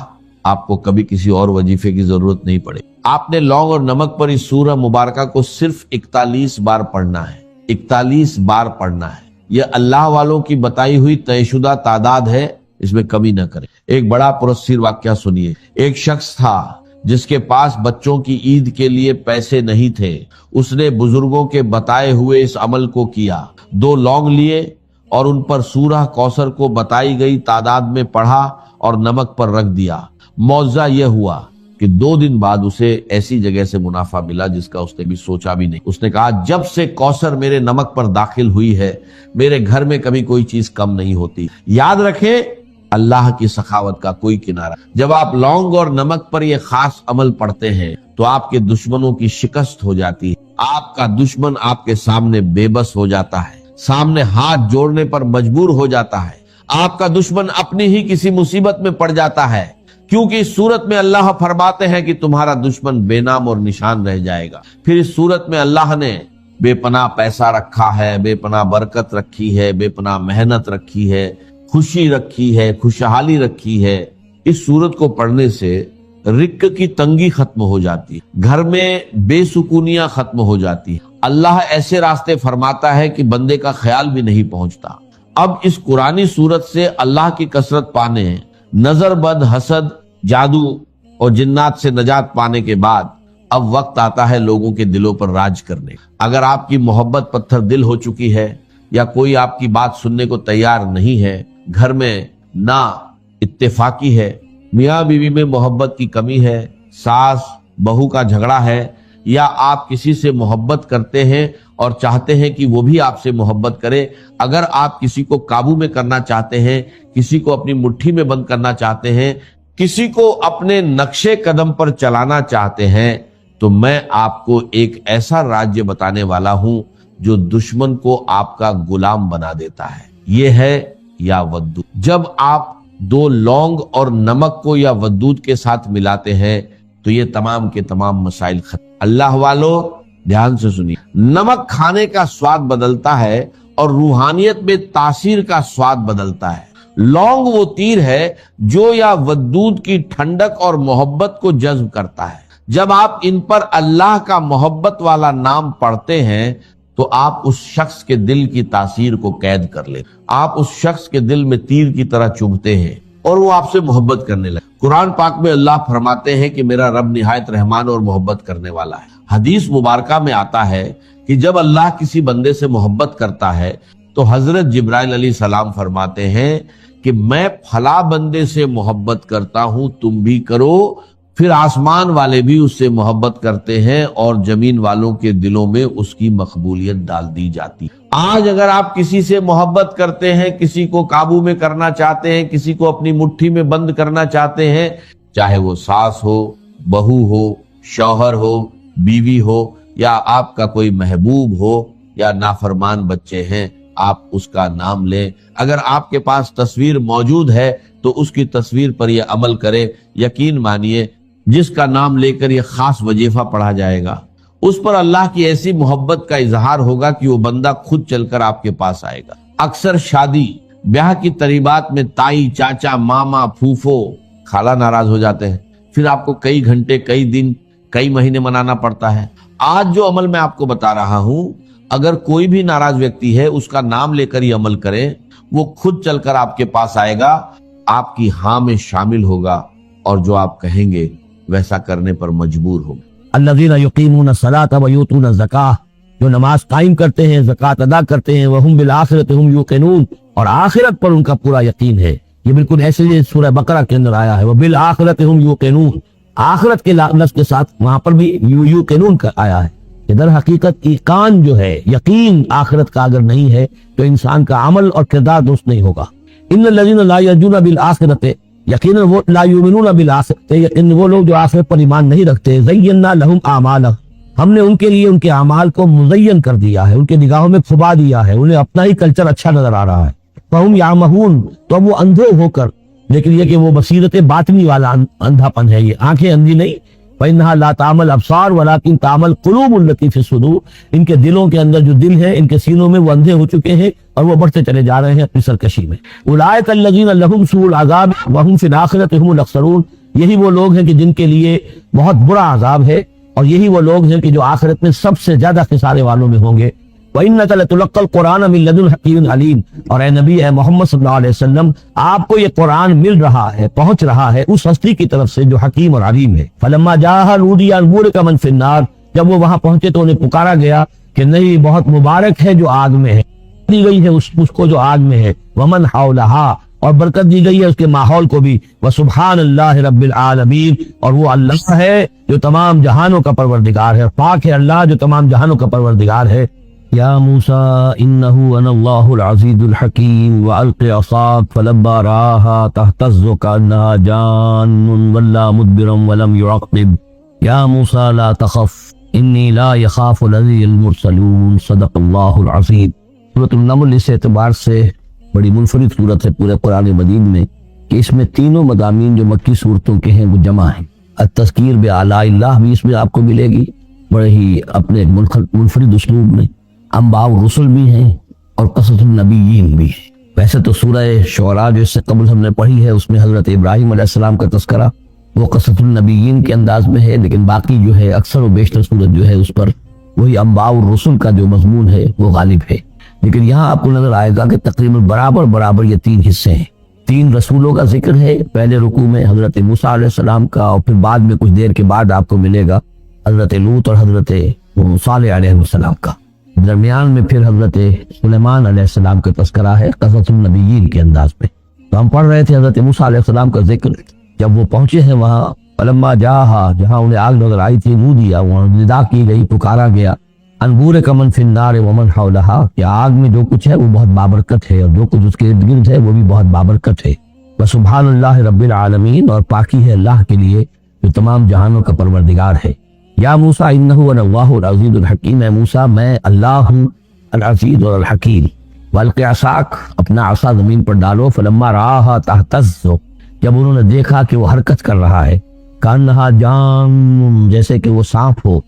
آپ کو کبھی کسی اور وظیفے کی ضرورت نہیں پڑے. آپ نے لونگ اور نمک پر اس سورہ مبارکہ کو صرف 41 بار پڑھنا ہے. 41 بار پڑھنا ہے. یہ اللہ والوں کی بتائی ہوئی طے شدہ تعداد ہے، اس میں کمی نہ کریں. ایک بڑا پرسیر واقعہ سنیے. ایک شخص تھا جس کے پاس بچوں کی عید کے لیے پیسے نہیں تھے. اس نے بزرگوں کے بتائے ہوئے اس عمل کو کیا. 2 لونگ لیے اور ان پر سورہ کوثر کو بتائی گئی تعداد میں پڑھا اور نمک پر رکھ دیا. معجزہ یہ ہوا کہ 2 دن بعد اسے ایسی جگہ سے منافع ملا جس کا اس نے بھی سوچا بھی نہیں. اس نے کہا جب سے کوثر میرے نمک پر داخل ہوئی ہے میرے گھر میں کبھی کوئی چیز کم نہیں ہوتی. یاد رکھیں اللہ کی سخاوت کا کوئی کنارہ. جب آپ لونگ اور نمک پر یہ خاص عمل پڑھتے ہیں تو آپ کے دشمنوں کی شکست ہو جاتی ہے. آپ کا دشمن آپ کے سامنے بے بس ہو جاتا ہے، سامنے ہاتھ جوڑنے پر مجبور ہو جاتا ہے. آپ کا دشمن اپنی ہی کسی مصیبت میں پڑ جاتا ہے، کیونکہ اس صورت میں اللہ فرماتے ہیں کہ تمہارا دشمن بے نام اور نشان رہ جائے گا. پھر اس صورت میں اللہ نے بے پناہ پیسہ رکھا ہے، بے پناہ برکت رکھی ہے، بے پناہ محنت رکھی ہے، خوشی رکھی ہے، خوشحالی رکھی ہے. اس سورت کو پڑھنے سے رزق کی تنگی ختم ہو جاتی ہے، گھر میں بے سکونیاں ختم ہو جاتی ہے. اللہ ایسے راستے فرماتا ہے کہ بندے کا خیال بھی نہیں پہنچتا. اب اس قرآنی سورت سے اللہ کی کثرت پانے، نظر بد، حسد، جادو اور جنات سے نجات پانے کے بعد اب وقت آتا ہے لوگوں کے دلوں پر راج کرنے. اگر آپ کی محبت پتھر دل ہو چکی ہے یا کوئی آپ کی بات سننے کو تیار نہیں ہے، گھر میں نا اتفاقی ہے، میاں بیوی میں محبت کی کمی ہے، ساس بہو کا جھگڑا ہے، یا آپ کسی سے محبت کرتے ہیں اور چاہتے ہیں کہ وہ بھی آپ سے محبت کرے، اگر آپ کسی کو قابو میں کرنا چاہتے ہیں، کسی کو اپنی مٹھی میں بند کرنا چاہتے ہیں، کسی کو اپنے نقشے قدم پر چلانا چاہتے ہیں، تو میں آپ کو ایک ایسا راجیہ بتانے والا ہوں جو دشمن کو آپ کا غلام بنا دیتا ہے. یہ ہے یا ودود. جب آپ 2 لونگ اور نمک کو یا ودود کے ساتھ ملاتے ہیں تو یہ تمام کے تمام مسائل ختم. اللہ والو دھیان سے سنیے. نمک کھانے کا سواد بدلتا ہے اور روحانیت میں تاثیر کا سواد بدلتا ہے۔ لونگ وہ تیر ہے جو یا ودود کی ٹھنڈک اور محبت کو جذب کرتا ہے۔ جب آپ ان پر اللہ کا محبت والا نام پڑھتے ہیں تو آپ اس شخص کے دل کی تاثیر کو قید کر لیتے، آپ اس شخص کے دل میں تیر کی طرح چبھتے ہیں اور وہ آپ سے محبت کرنے لگے۔ قرآن پاک میں اللہ فرماتے ہیں کہ میرا رب نہایت رحمان اور محبت کرنے والا ہے۔ حدیث مبارکہ میں آتا ہے کہ جب اللہ کسی بندے سے محبت کرتا ہے تو حضرت جبرائیل علیہ السلام فرماتے ہیں کہ میں فلاں بندے سے محبت کرتا ہوں، تم بھی کرو۔ پھر آسمان والے بھی اس سے محبت کرتے ہیں اور زمین والوں کے دلوں میں اس کی مقبولیت ڈال دی جاتی۔ آج اگر آپ کسی سے محبت کرتے ہیں، کسی کو قابو میں کرنا چاہتے ہیں، کسی کو اپنی مٹھی میں بند کرنا چاہتے ہیں، چاہے وہ ساس ہو، بہو ہو، شوہر ہو، بیوی ہو، یا آپ کا کوئی محبوب ہو، یا نافرمان بچے ہیں، آپ اس کا نام لیں۔ اگر آپ کے پاس تصویر موجود ہے تو اس کی تصویر پر یہ عمل کرے، یقین مانیے جس کا نام لے کر یہ خاص وظیفہ پڑھا جائے گا، اس پر اللہ کی ایسی محبت کا اظہار ہوگا کہ وہ بندہ خود چل کر آپ کے پاس آئے گا۔ اکثر شادی بیاہ کی تقریبات میں تائی، چاچا، ماما، پھوپھو، خالہ ناراض ہو جاتے ہیں، پھر آپ کو کئی گھنٹے، کئی دن، کئی مہینے منانا پڑتا ہے۔ آج جو عمل میں آپ کو بتا رہا ہوں، اگر کوئی بھی ناراض ویکتی ہے اس کا نام لے کر یہ عمل کرے، وہ خود چل کر آپ کے پاس آئے گا، آپ کی ہاں میں شامل ہوگا اور جو آپ کہیں گے ویسا کرنے پر مجبور ہوگا۔ الذین یقیمون الصلاۃ ویؤتون الزکاۃ، جو نماز قائم کرتے ہیں، زکوٰۃ ادا کرتے ہیں، وہم بالآخرۃ ہم یوقنون، اور آخرت پر ان کا پورا یقین ہے۔ یہ بالکل ایسے ہی سورہ بقرہ کے اندر آیا ہے، وبالآخرۃ ہم یوقنون، آخرت کے لفظ کے ساتھ وہاں پر بھی یوقنون کا آیا ہے کہ در حقیقت ایقان جو ہے، یقین آخرت کا اگر نہیں ہے تو انسان کا عمل اور کردار درست نہیں ہوگا۔ ان الذین لا یرجون بالآخرۃ، یقیناً وہ لا یؤمنون بالآخرۃ، یقیناً وہ لوگ جو آخرت پر ایمان نہیں رکھتے، زینا لہم اعمالہم، ہم نے ان کے لیے ان کے اعمال کو مزین کر دیا ہے، ان کے نگاہوں میں کھبا دیا ہے، انہیں اپنا ہی کلچر اچھا نظر آ رہا ہے۔ فہم یعمہون، تو اب وہ اندھے ہو کر، لیکن یہ کہ وہ بصیرت باطنی والا اندھا پن ہے، یہ آنکھیں اندھی نہیں، فإنہا لا تعمل الابصار ولکن تعمل قلوب التی فی الصدور، ان کے دلوں کے اندر جو دل ہے، ان کے سینوں میں وہ اندھے ہو چکے ہیں اور وہ بڑھتے چلے جا رہے ہیں اپنی سرکشی میں۔ اولئک الذین لہم سوء العذاب وہم فی الآخرۃ ہم الاخسرون، یہی وہ لوگ ہیں کہ جن کے لیے بہت برا عذاب ہے، اور یہی وہ لوگ ہیں کہ جو آخرت میں سب سے زیادہ خسارے والوں میں ہوں گے۔ وَإِنَّكَ لَتُلَقَّى الْقُرْآنَ مِن لَدُنْ حَكِيمٍ عَلِيمٍ، اور اے نبی، اے محمد صلی اللہ علیہ وسلم، آپ کو یہ قرآن مل رہا ہے، پہنچ رہا ہے اس ہستی کی طرف سے جو حکیم اور علیم ہے۔ فَلَمَّا جَاءَهَا نُودِيَ أَن بُورِكَ مَن فِي النَّارِ، جب وہ وہاں پہنچے تو انہیں پکارا گیا کہ نہیں، بہت مبارک ہے جو آگ میں ہے، دی گئی ہے اس کو جو آگ میں ہے، وَمَنْ حَوْلَهَا، اور برکت دی گئی ہے اس کے ماحول کو بھی، وَسُبْحَانَ اللَّهِ رَبِّ الْعَالَمِينَ، اور وہ اللہ ہے جو تمام جہانوں کا پروردگار ہے، پاک ہے اللہ جو تمام جہانوں کا پروردگار ہے۔ یا موسیٰ انہ انا اللہ العزیز الحکیم وَأَلْقِ عصاک فلما رآها تہتز کأنہا جان ولا مدبرا ولم يعقب یا موسیٰ لا تخف انی لا یخاف لدی المرسلون۔ صدق اللہ العظیم۔ سورۃ النمل اس اعتبار سے بڑی منفرد صورت ہے پورے قرآن مجید میں کہ اس میں تینوں مضامین جو مکی صورتوں کے ہیں وہ جمع ہیں۔ التذکیر بآلاء اللہ بھی اس میں آپ کو ملے گی بڑے ہی اپنے منفرد اسلوب میں، انباء الرسل بھی ہیں اور قصص النبیین بھی ہیں۔ ویسے تو سورہ شعراء جو اس سے قبل ہم نے پڑھی ہے اس میں حضرت ابراہیم علیہ السلام کا تذکرہ وہ قصص النبیین کے انداز میں ہے، لیکن باقی جو ہے اکثر و بیشتر صورت جو ہے اس پر وہی انباء الرسل کا جو مضمون ہے وہ غالب ہے۔ لیکن یہاں آپ کو نظر آئے گا کہ تقریباً برابر یہ تین حصے ہیں، تین رسولوں کا ذکر ہے۔ پہلے رکوع میں حضرت موسیٰ علیہ السلام کا، اور پھر بعد میں کچھ دیر کے بعد آپ کو ملے گا حضرت لوط اور حضرت صالح علیہ السلام کا۔ درمیان میں پھر حضرت سلیمان علیہ السلام کا تذکرہ ہے قصص النبیین کے انداز میں۔ تو ہم پڑھ رہے تھے حضرت موسیٰ علیہ السلام کا ذکر، جب وہ پہنچے ہیں وہاں، فلما جاءہا، جہاں انہیں آگ نظر آئی تھی، نودیا، وہاں ندا کی گئی، پکارا گیا، ان بورک من فی النار ومن حولہا، کہ آگ میں جو کچھ ہے وہ بہت بابرکت ہے اور جو کچھ اس کے ارد گرد ہے وہ بھی بہت بابرکت ہے۔ وسبحان اللہ رب العالمین، اور پاکی ہے اللہ کے لیے جو تمام جہانوں کا پروردگار ہے۔ یا موسیٰ انہ انا اللہ العزیز الحکیم، اے موسیٰ میں اللہ ہوں العزیز اور الحکیم۔ والق عصاک، اپنا عصا زمین پر ڈالو، فلما رآہا تہتز، جب انہوں نے دیکھا کہ وہ حرکت کر رہا ہے، کانہا جان، جیسے کہ وہ سانپ ہو،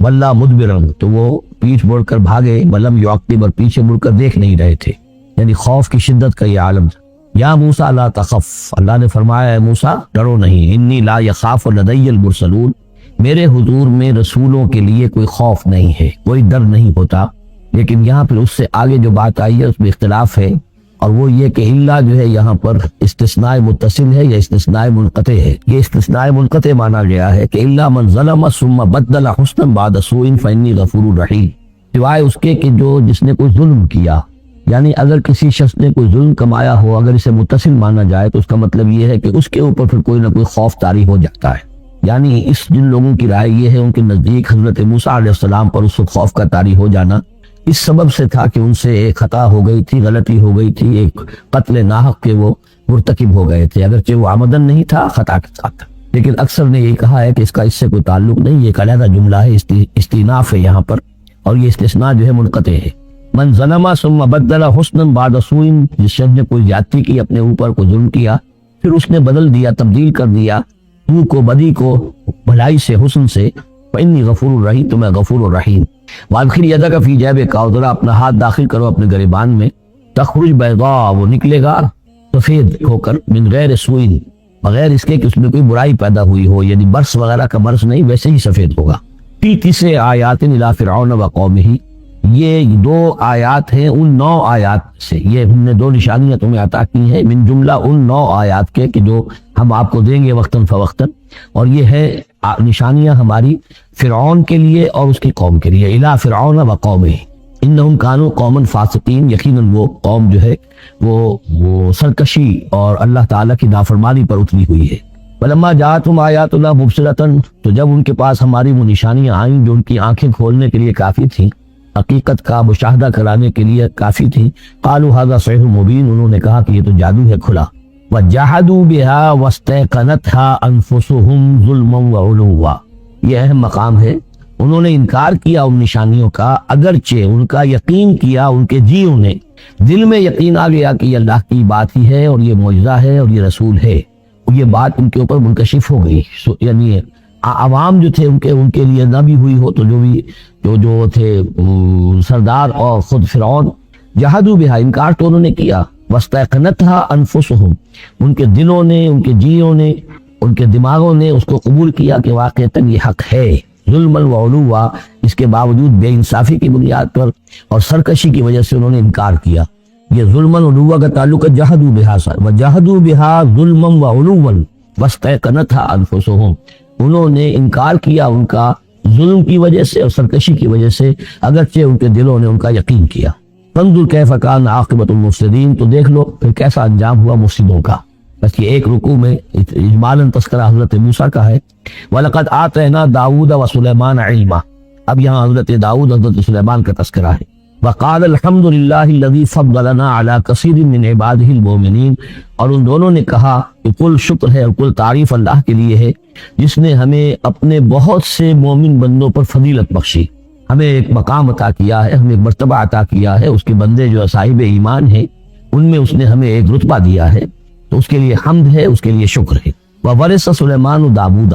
ولا مدبرن، تو وہ پیٹھ موڑ کر بھاگے، ولم یعقب، اور پیچھے مڑ کر دیکھ نہیں رہے تھے، یعنی خوف کی شدت کا یہ عالم تھا۔ یا موسیٰ لا تخف، اللہ نے فرمایا اے موسیٰ ڈرو نہیں، انی لا یخاف لدی المرسلون، میرے حضور میں رسولوں کے لیے کوئی خوف نہیں ہے، کوئی ڈر نہیں ہوتا۔ لیکن یہاں پھر اس سے آگے جو بات آئی ہے اس میں اختلاف ہے، اور وہ یہ کہ اللہ جو ہے یہاں پر استثناء متصل ہے یا استثناء منقطع ہے۔ یہ استثناء منقطع مانا گیا ہے کہ الا من ظلم ثم بدل حسنا بعد سوء فانی غفور رحیم، سوائے اس کے کہ جس نے کوئی ظلم کیا، یعنی اگر کسی شخص نے کوئی ظلم کمایا ہو، اگر اسے متصل مانا جائے تو اس کا مطلب یہ ہے کہ اس کے اوپر پھر کوئی نہ کوئی خوف طاری ہو جاتا ہے۔ یعنی اس جن لوگوں کی رائے یہ ہے، ان کے نزدیک حضرت موسیٰ علیہ السلام پر اس وقت خوف کا طاری ہو جانا اس سبب سے تھا کہ ان سے ایک خطا ہو گئی تھی، غلطی ہو گئی تھی، ایک قتل ناحق کے وہ مرتکب ہو گئے تھے، اگرچہ وہ عمدن نہیں تھا، خطا کے ساتھ تھا۔ لیکن اکثر نے یہی کہا ہے کہ اس کا اس سے کوئی تعلق نہیں، یہ ایک علیحدہ جملہ ہے، استئناف ہے یہاں پر، اور یہ استثناء جو ہے منقطع ہے۔ من ظلم ثم بدل حسنا بعد سوء، جس شخص نے کوئی زیادتی کی، اپنے اوپر کو ظلم کیا، پھر اس نے بدل دیا، تبدیل کر دیا سوء کو، بدی کو، بھلائی سے، حسن سے، فإنی غفور الرحیم، تو میں غفور الرحیم۔ وادخل یدک فی جیبک، اور ذرا اپنا ہاتھ داخل کرو اپنے گریبان میں، تخرج بیضاء، وہ نکلے گا سفید ہو کر، من غیر سوء، بغیر اس کے کہ اس میں کوئی برائی پیدا ہوئی ہو، یعنی برس وغیرہ کا برس نہیں، ویسے ہی سفید ہوگا۔ فی 9 آیات الی فرعون وقومہ، یہ 2 آیات ہیں ان 9 آیات سے، یہ ہم نے 2 نشانیاں تمہیں عطا کی ہیں من جملہ ان 9 آیات کے کہ جو ہم آپ کو دیں گے وقتاً فوقتاً، اور یہ ہے نشانیاں ہماری فرعون کے لیے اور اس کی قوم کے لیے، الی فرعون وقومہ انہم کانوا قوما فاسقین، یقیناً وہ قوم جو ہے وہ سرکشی اور اللہ تعالیٰ کی نافرمانی پر اتری ہوئی ہے۔ فلما جاءتهم آیاتنا مبصرۃ، تو جب ان کے پاس ہماری وہ نشانیاں آئیں جو ان کی آنکھیں کھولنے کے لیے کافی تھیں، حقیقت کا مشاہدہ کرانے کے لیے کافی تھی، قالوا ھذا سحر مبین، انہوں نے کہا کہ یہ تو جادو ہے کھلا۔ وجحدوا بها واستيقنتها انفسهم ظلما وعلوا، یہ اہم مقام ہے، انہوں نے انکار کیا ان نشانیوں کا، اگرچہ ان کا یقین کیا ان کے جیوں نے، دل میں یقین آ گیا کہ یہ اللہ کی بات ہی ہے اور یہ معجزہ ہے اور یہ رسول ہے، یہ بات ان کے اوپر منکشف ہو گئی، یعنی عوام جو تھے ان کے لیے نہ بھی ہوئی ہو تو جو تھے سردار اور خود فرعون، جہادو بہا، انکار تو انہوں نے کیا، واستيقنتها انفسهم، ان کے دلوں نے، ان کے جیوں نے، ان کے دماغوں نے اس کو قبول کیا کہ واقعتاً یہ حق ہے، ظلم وعلوا، اس کے باوجود بے انصافی کی بنیاد پر اور سرکشی کی وجہ سے انہوں نے انکار کیا۔ یہ ظلم وعلوا کا تعلق ہے جہادو بہا سے، وجہدوا بہا ظلما وعلوا واستيقنتها انفسهم، انہوں نے انکار کیا ان کا ظلم کی وجہ سے اور سرکشی کی وجہ سے، اگرچہ ان کے دلوں نے ان کا یقین کیا۔ فانظر کیف کان عاقبۃ المفسدین، تو دیکھ لو پھر کیسا انجام ہوا مفسدوں کا۔ بس یہ ایک رکوع میں اجمالاً تذکرہ حضرت موسیٰ کا ہے۔ وَلَقَدْ آتَيْنَا دَاوُودَ وَسُلَيْمَانَ عِلْمًا، اب یہاں حضرت داؤد حضرت سلیمان کا تذکرہ ہے۔ وقال الحمد للہ الذی فضلنا علی کثیر من عبادہ المؤمنین، اور ان دونوں نے کہا کہ کل شکر ہے اور کل تعریف اللہ کے لیے ہے جس نے ہمیں اپنے بہت سے مومن بندوں پر فضیلت بخشی، ہمیں ایک مقام عطا کیا ہے، ہمیں ایک مرتبہ عطا کیا ہے، اس کے بندے جو صاحب ایمان ہیں ان میں اس نے ہمیں ایک رتبہ دیا ہے، تو اس کے لیے حمد ہے، اس کے لیے شکر ہے۔ وورث سلیمان داؤد،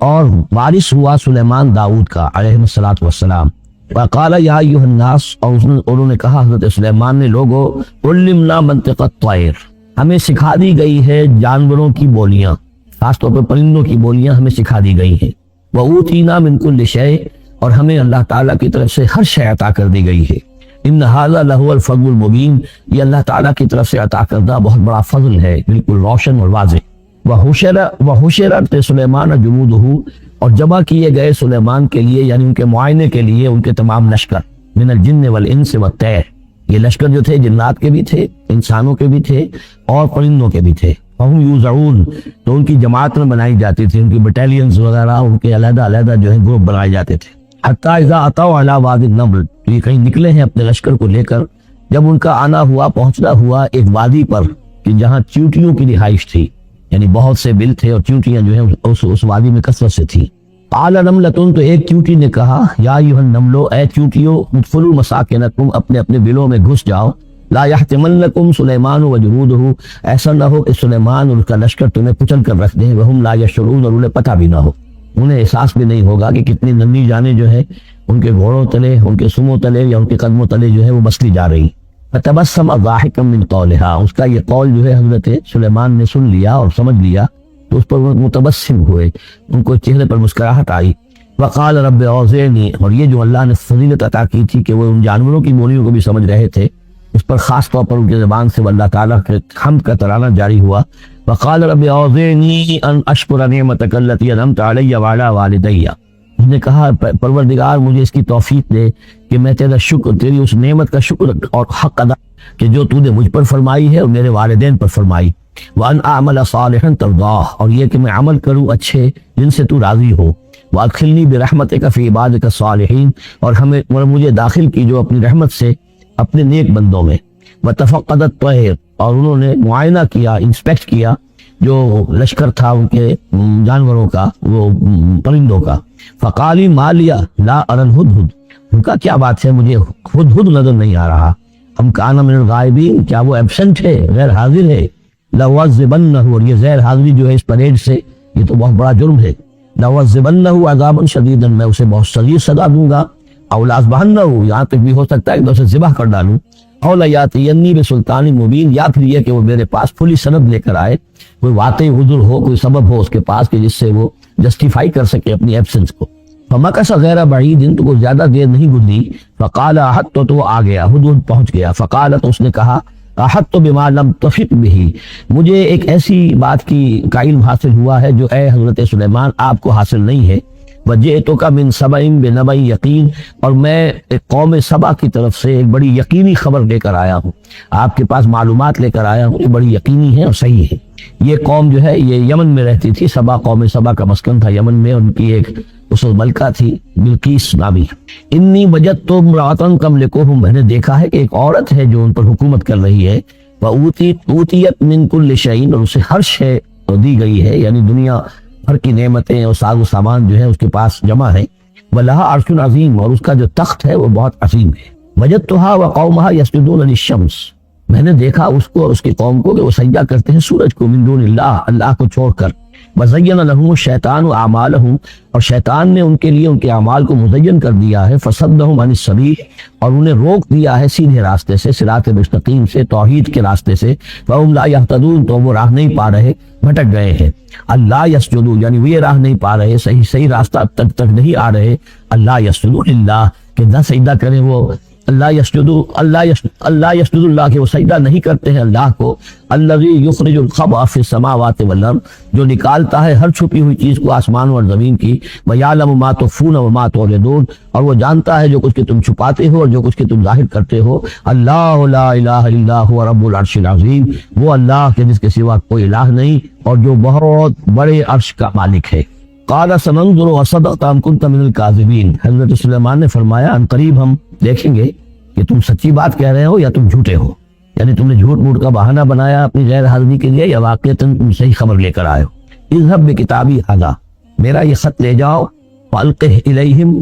اور وارث ہوا سلیمان داؤد کا علیہ الصلوۃ والسلام۔ وقال یا ایھا الناس، اور انہوں نے کہا حضرت سلیمان نے، لوگو علمنا منطق الطیر، ہمیں سکھا دی گئی ہے جانوروں کی بولیاں، خاص طور پر پرندوں کی بولیاں ہمیں سکھا دی گئی ہیں۔ وأوتینا من کل شیء، اور ہمیں اللہ تعالیٰ کی طرف سے ہر شے عطا کر دی گئی ہے۔ ان ھذا لہو الفضل المبین، یہ اللہ تعالیٰ کی طرف سے عطا کردہ بہت بڑا فضل ہے، بالکل روشن اور واضح۔ وحشرت سلیمان جنودہ، اور جمع کیے گئے سلیمان کے لیے، یعنی ان کے معائنے کے لیے، ان کے تمام لشکر، من الجن والانس والطیر، یہ لشکر جو تھے جنات کے بھی تھے، انسانوں کے بھی تھے اور پرندوں کے بھی تھے۔ فہم یوزعون، تو ان کی جماعت میں بنائی جاتی تھی، ان کی بٹالینز وغیرہ، ان کے علیحدہ علیحدہ جو ہے گروپ بنائے جاتے تھے۔ حتی اذا اتوا علی وادی النمل، تو یہ کہیں نکلے ہیں اپنے لشکر کو لے کر، جب ان کا آنا ہوا، پہنچنا ہوا ایک وادی پر کہ جہاں چیونٹیوں کی رہائش تھی، یعنی بہت سے بل تھے اور چیونٹیاں جو ہیں اس وادی میں کثرت سے تھی۔ قال نملۃ، تو ایک چیونٹی نے کہا، یا ایھا النملو، اے چیونٹیوں، ادخلوا مساکنکم، اپنے اپنے بلوں میں گھس جاؤ، لا یحطمنکم سلیمان وجنودہ، ایسا نہ ہو کہ سلیمان اور اس کا لشکر تمہیں کچل کر رکھ دیں، وہم لا یشعرون، اور انہیں پتہ بھی نہ ہو۔ انہیں احساس بھی نہیں ہوگا کہ کتنی ننھی جانیں جو ہے ان کے گھوڑوں تلے، ان کے سموں تلے یا ان کے قدموں تلے جو ہے وہ مسلی جا رہی۔ فتبسم ضاحکا من قولها، اس کا یہ قول جو ہے حضرت سلیمان نے سن لیا اور سمجھ لیا تو اس پر وہ متبسم ہوئے، ان کو چہرے پر مسکراہٹ آئی۔ وقال رب اوزعنی، اور یہ جو اللہ نے فضیلت عطا کی تھی کہ وہ ان جانوروں کی بولیوں کو بھی سمجھ رہے تھے، اس پر خاص طور پر ان کی زبان سے وہ اللہ تعالیٰ کے حمد کا ترانہ جاری ہوا۔ وقال رب اوزعنی ان اشکر نعمتک التی انعمت علی وعلی والدی، اس نے کہا پروردگار مجھے اس کی توفیق دے کہ میں تیرا شکر، تیری اس نعمت کا شکر اور حق ادا کہ جو تو نے مجھ پر فرمائی ہے اور میرے والدین پر فرمائی۔ وان اعمل صالحا ترضاہ، اور یہ کہ میں عمل کروں اچھے جن سے تو راضی ہو۔ وادخلنی برحمتک فی عبادک الصالحین، اور مجھے داخل کی جو اپنی رحمت سے اپنے نیک بندوں میں۔ وتفقد الطیر، اور انہوں نے معائنہ کیا، انسپیکٹ کیا جو لشکر تھا ان کے جانوروں کا، وہ پرندوں کا۔ فقالی ما لیا لا اری الہدہد، ان کا کیا بات ہے مجھے ہدہد نظر نہیں آ رہا۔ ام کان من الغائبین، کیا وہ ایبسنٹ ہے، غیر حاضر ہے۔ لأعذبنہ، اور یہ غیر حاضری جو ہے اس پریڈ سے یہ تو بہت بڑا جرم ہے۔ لأعذبنہ عذابا شدیدا، میں اسے بہت شدید سزا دوں گا۔ او لأذبحنہ، یہاں تک بھی ہو سکتا ہے کہ میں اسے ذبح کر ڈالوں۔ او لیاتینی بسلطان مبین، یا پھر یہ کہ وہ میرے پاس کھلی سند لے کر آئے، کوئی واقعی عذر ہو، کوئی سبب ہو اس کے پاس کہ جس سے وہ جسٹیفائی کر سکے اپنی ایبسنس کو۔ فمکث غیر بعید، تو کو زیادہ دیر نہیں گزری۔ فقال احط، تو وہ آ گیا، ہدہد پہنچ گیا۔ فقال، تو اس نے کہا احط بما لم تحط به، مجھے ایک ایسی بات کی کا علم حاصل ہوا ہے جو اے حضرت سلیمان آپ کو حاصل نہیں ہے۔ وجئتک من سبأ بنبأ یقین، اور میں ایک قوم سبا کی طرف سے ایک بڑی یقینی خبر لے کر آیا ہوں، آپ کے پاس معلومات لے کر آیا ہوں جو بڑی یقینی ہے اور صحیح ہے۔ یہ قوم جو ہے یہ یمن میں رہتی تھی، سبا، قوم سبا کا مسکن تھا یمن میں، ان کی ایک اس ملکہ تھی بلقیس نامی۔ انی وجدت امرأۃ تملکہم، میں نے دیکھا ہے کہ ایک عورت ہے جو ان پر حکومت کر رہی ہے۔ وأوتیت من کل شیء، اور اسے ہر شے دی گئی ہے، یعنی دنیا بھر کی نعمتیں اور ساز و سامان جو ہے اس کے پاس جمع ہے۔ وَلَهَا عَرْشٌ عَظِيمٌ، اور اس کا جو تخت ہے وہ بہت عظیم ہے۔ وَجَدتُهَا وَقَوْمَهَا يَسْجُدُونَ لِلشَّمْسِ، میں نے دیکھا اس کو اور اس کی قوم کو کہ وہ سجدہ کرتے ہیں سورج کو، من دون اللہ، اللہ کو چھوڑ کر۔ وَزَيَّنَ لَهُمُ الشَّيْطَانُ أَعْمَالَهُمْ، اور شیطان نے ان کے لیے ان کے اعمال کو مزین کر دیا ہے۔ فَصَدَّهُمْ عَنِ السَّبِيلِ، اور انہیں روک دیا ہے سیدھے راستے سے، صراط مستقیم سے، توحید کے راستے سے۔ فَهُمْ لَا يَهْتَدُونَ، تو وہ راہ نہیں پا رہے، بھٹک گئے ہیں۔ اللہ یسجدو، یعنی وہ یہ راہ نہیں پا رہے، صحیح راستہ تک نہیں آ رہے۔ اللہ یسجدو للہ، کہ نہ سجدہ کریں وہ، اللہ یسجدو، اللہ یسجد اللہ، کہ وہ سجدہ نہیں کرتے ہیں اللہ کو۔ الذی یخرج الخبأ فی السماوات والارض، جو نکالتا ہے ہر چھپی ہوئی چیز کو آسمان اور زمین کی۔ ویعلم ما تخفون وما تعلنون، اور وہ جانتا ہے جو کچھ کہ تم چھپاتے ہو اور جو کچھ کہ تم ظاہر کرتے ہو۔ اللہ لا الہ الا هو رب العرش العظیم، وہ اللہ کے جس کے سوا کوئی الہ نہیں اور جو بہت بڑے عرش کا مالک ہے۔ قال سننظر اصدقت ام كنت من الكاذبین، حضرت سلیمان نے فرمایا ان قریب ہم دیکھیں گے کہ تم سچی بات کہہ رہے ہو یا تم جھوٹے ہو، یعنی تم نے جھوٹ موٹ کا بہانہ بنایا اپنی غیر حاضری کے لیے یا واقعتاً تم صحیح خبر لے کر آئے ہو۔ اذهب بکتابی ھذا، میرا یہ خط لے جاؤ، فالقہ الیہم،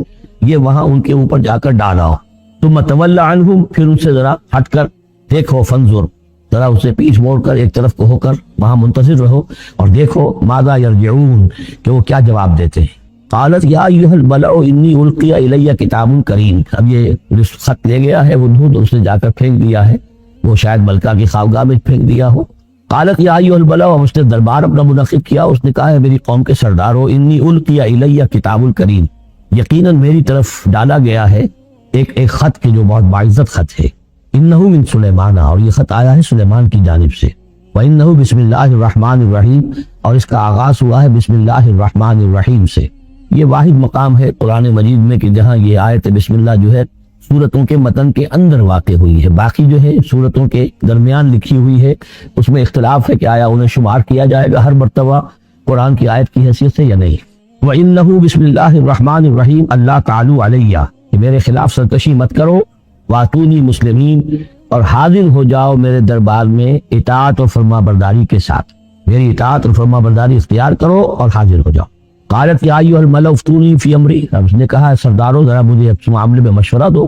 یہ وہاں ان کے اوپر جا کر ڈالاؤ۔ ثم تول عنہم، پھر ان سے ذرا ہٹ کر دیکھو، فانظر، ذرا اسے پیچھ موڑ کر ایک طرف کو ہو کر وہاں منتظر رہو اور دیکھو ماذا یرجعون، کہ وہ کیا جواب دیتے ہیں۔ قالت یا ایھا الملأ انی القی الی کتاب کریم، اب یہ خط لے گیا ہے وہ دودھ، اس نے جا کر پھینک دیا ہے، وہ شاید ملکہ کی خوابگاہ میں پھینک دیا ہو۔ قالت یا ایھا الملأ، اس نے دربار اپنا منعقد کیا، اس نے کہا ہے میری قوم کے سردارو، انی القی الی کتاب کریم، یقیناً میری طرف ڈالا گیا ہے ایک خط کہ جو بہت باعزت خط ہے۔ انہ من سلیمان، اور یہ خط آیا ہے سلیمان کی جانب سے۔ وانہ بسم اللہ الرحمن الرحیم، اور اس کا آغاز ہوا ہے بسم اللہ الرحمن الرحیم سے۔ یہ واحد مقام ہے قرآن مجید میں کہ جہاں یہ آیت بسم اللہ جو ہے سورتوں کے متن کے اندر واقع ہوئی ہے، باقی جو ہے سورتوں کے درمیان لکھی ہوئی ہے، اس میں اختلاف ہے کہ آیا انہیں شمار کیا جائے گا ہر مرتبہ قرآن کی آیت کی حیثیت سے یا نہیں۔ وَإِنَّهُ بسم اللہ الرحمن الرحیم اللہ تعالی علیہ، کہ میرے خلاف سرکشی مت کرو، واتونی مسلمین، اور حاضر ہو جاؤ میرے دربار میں اطاعت اور فرما برداری کے ساتھ، میری اطاعت اور فرما برداری اختیار کرو اور حاضر ہو جاؤ۔ قالت یا ایھا الملأ افتونی فی امری، اب اس نے کہا سردارو ذرا مجھے معاملے میں مشورہ دو۔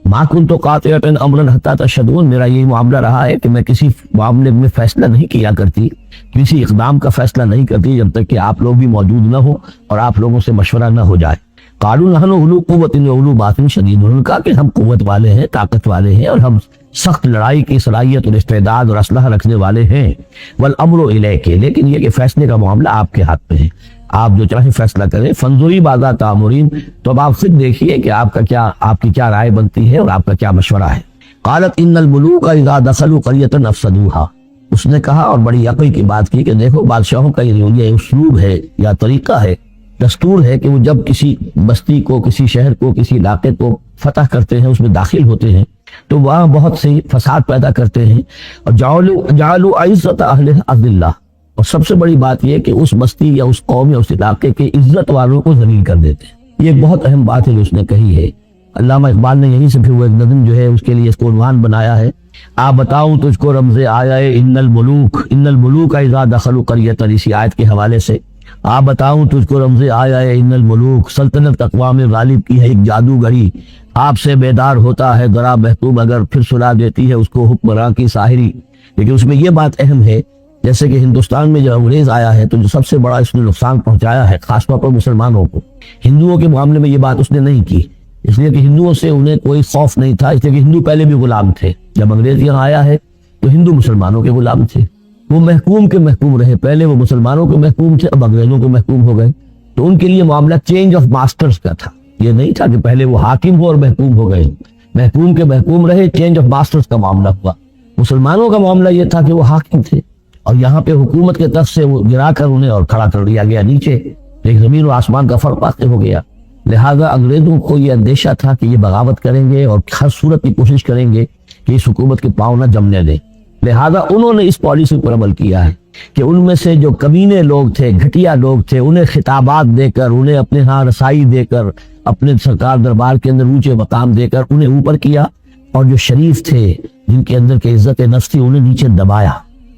ما کنت قاطعۃ امرا حتی تشہدون، میرا یہ معاملہ رہا ہے کہ میں کسی معاملے میں فیصلہ نہیں کیا کرتی، کسی اقدام کا فیصلہ نہیں کرتی جب تک کہ آپ لوگ بھی موجود نہ ہو اور آپ لوگوں سے مشورہ نہ ہو جائے۔ قالوا نحن اولو قوت و اولو باطن شدید، انہوں نے کہا کہ ہم قوت والے ہیں، طاقت والے ہیں، اور ہم سخت لڑائی کی صلاحیت اور استعداد اور اسلحہ رکھنے والے ہیں۔ والامر الیک، لیکن یہ کہ فیصلے کا معاملہ آپ کے ہاتھ میں ہے، آپ جو چاہیں فیصلہ کریں۔ فانظری ماذا تأمرین، تو اب آپ خود دیکھیے کہ آپ کی کیا رائے بنتی ہے اور آپ کا کیا مشورہ ہے۔ قالت ان الملوک اذا دخلوا قریۃ افسدوها، اس نے کہا اور بڑی عقل کی بات کی کہ دیکھو بادشاہوں کا یہ اسلوب ہے یا طریقہ ہے، دستور ہے کہ وہ جب کسی بستی کو، کسی شہر کو، کسی علاقے کو فتح کرتے ہیں، اس میں داخل ہوتے ہیں تو وہاں بہت سے فساد پیدا کرتے ہیں، اور جعلوا عزت اہلہ اذلہ، اور سب سے بڑی بات یہ کہ اس بستی یا اس قوم یا اس علاقے کے عزت والوں کو ذلیل کر دیتے ہیں۔ یہ ایک بہت اہم بات ہے جو اس نے کہی ہے۔ علامہ اقبال نے یہیں سے پھر وہ ایک نظم جو ہے اس کے لیے اس کو عنوان بنایا ہے، آپ بتاؤں تجھ کو رمز آیا ان الملوک اذا دخلوا قریۃ، اسی آیت کے حوالے سے آپ بتاؤں تجھ کو رمز آیا ہے ان الملوک، سلطنت اقوام غالب کی ہے ایک جادوگری، آپ سے بیدار ہوتا ہے ذرا محتوب اگر پھر سلا دیتی ہے اس کو حکمراں کی ساحری۔ لیکن اس میں یہ بات اہم ہے، جیسے کہ ہندوستان میں جب انگریز آیا ہے تو جو سب سے بڑا اس نے نقصان پہنچایا ہے خاص طور پر مسلمانوں کو، ہندوؤں کے معاملے میں یہ بات اس نے نہیں کی، اس لیے کہ ہندوؤں سے انہیں کوئی خوف نہیں تھا، اس لیے کہ ہندو پہلے بھی غلام تھے۔ جب انگریز یہاں آیا ہے تو ہندو مسلمانوں کے غلام تھے، وہ محکوم کے محکوم رہے، پہلے وہ مسلمانوں کے محکوم تھے، اب انگریزوں کے محکوم ہو گئے۔ تو ان کے لیے معاملہ چینج آف ماسٹرز کا تھا، یہ نہیں تھا کہ پہلے وہ حاکم ہو اور محکوم ہو گئے، محکوم کے محکوم رہے، چینج آف ماسٹرز کا معاملہ ہوا۔ مسلمانوں کا معاملہ یہ تھا کہ وہ حاکم تھے اور یہاں پہ حکومت کے تخت سے وہ گرا کر انہیں اور کھڑا کر دیا گیا نیچے، ایک زمین و آسمان کا فرق واقع ہو گیا۔ لہذا انگریزوں کو یہ اندیشہ تھا کہ یہ بغاوت کریں گے اور ہر صورت کی کوشش کریں گے کہ اس حکومت کے پاؤں نہ جمنے دیں، لہذا انہوں نے اس پالیسی پر عمل کیا ہے کہ ان میں سے جو کمینے لوگ تھے، گھٹیا لوگ تھے، انہیں خطابات دے کر، انہیں اپنے ہاں رسائی دے کر، اپنے سرکار دربار کے اندر اونچے مقام دے کر انہیں اوپر کیا، اور جو شریف تھے جن کے اندر کے عزت نفس تھی انہیں نیچے دبایا۔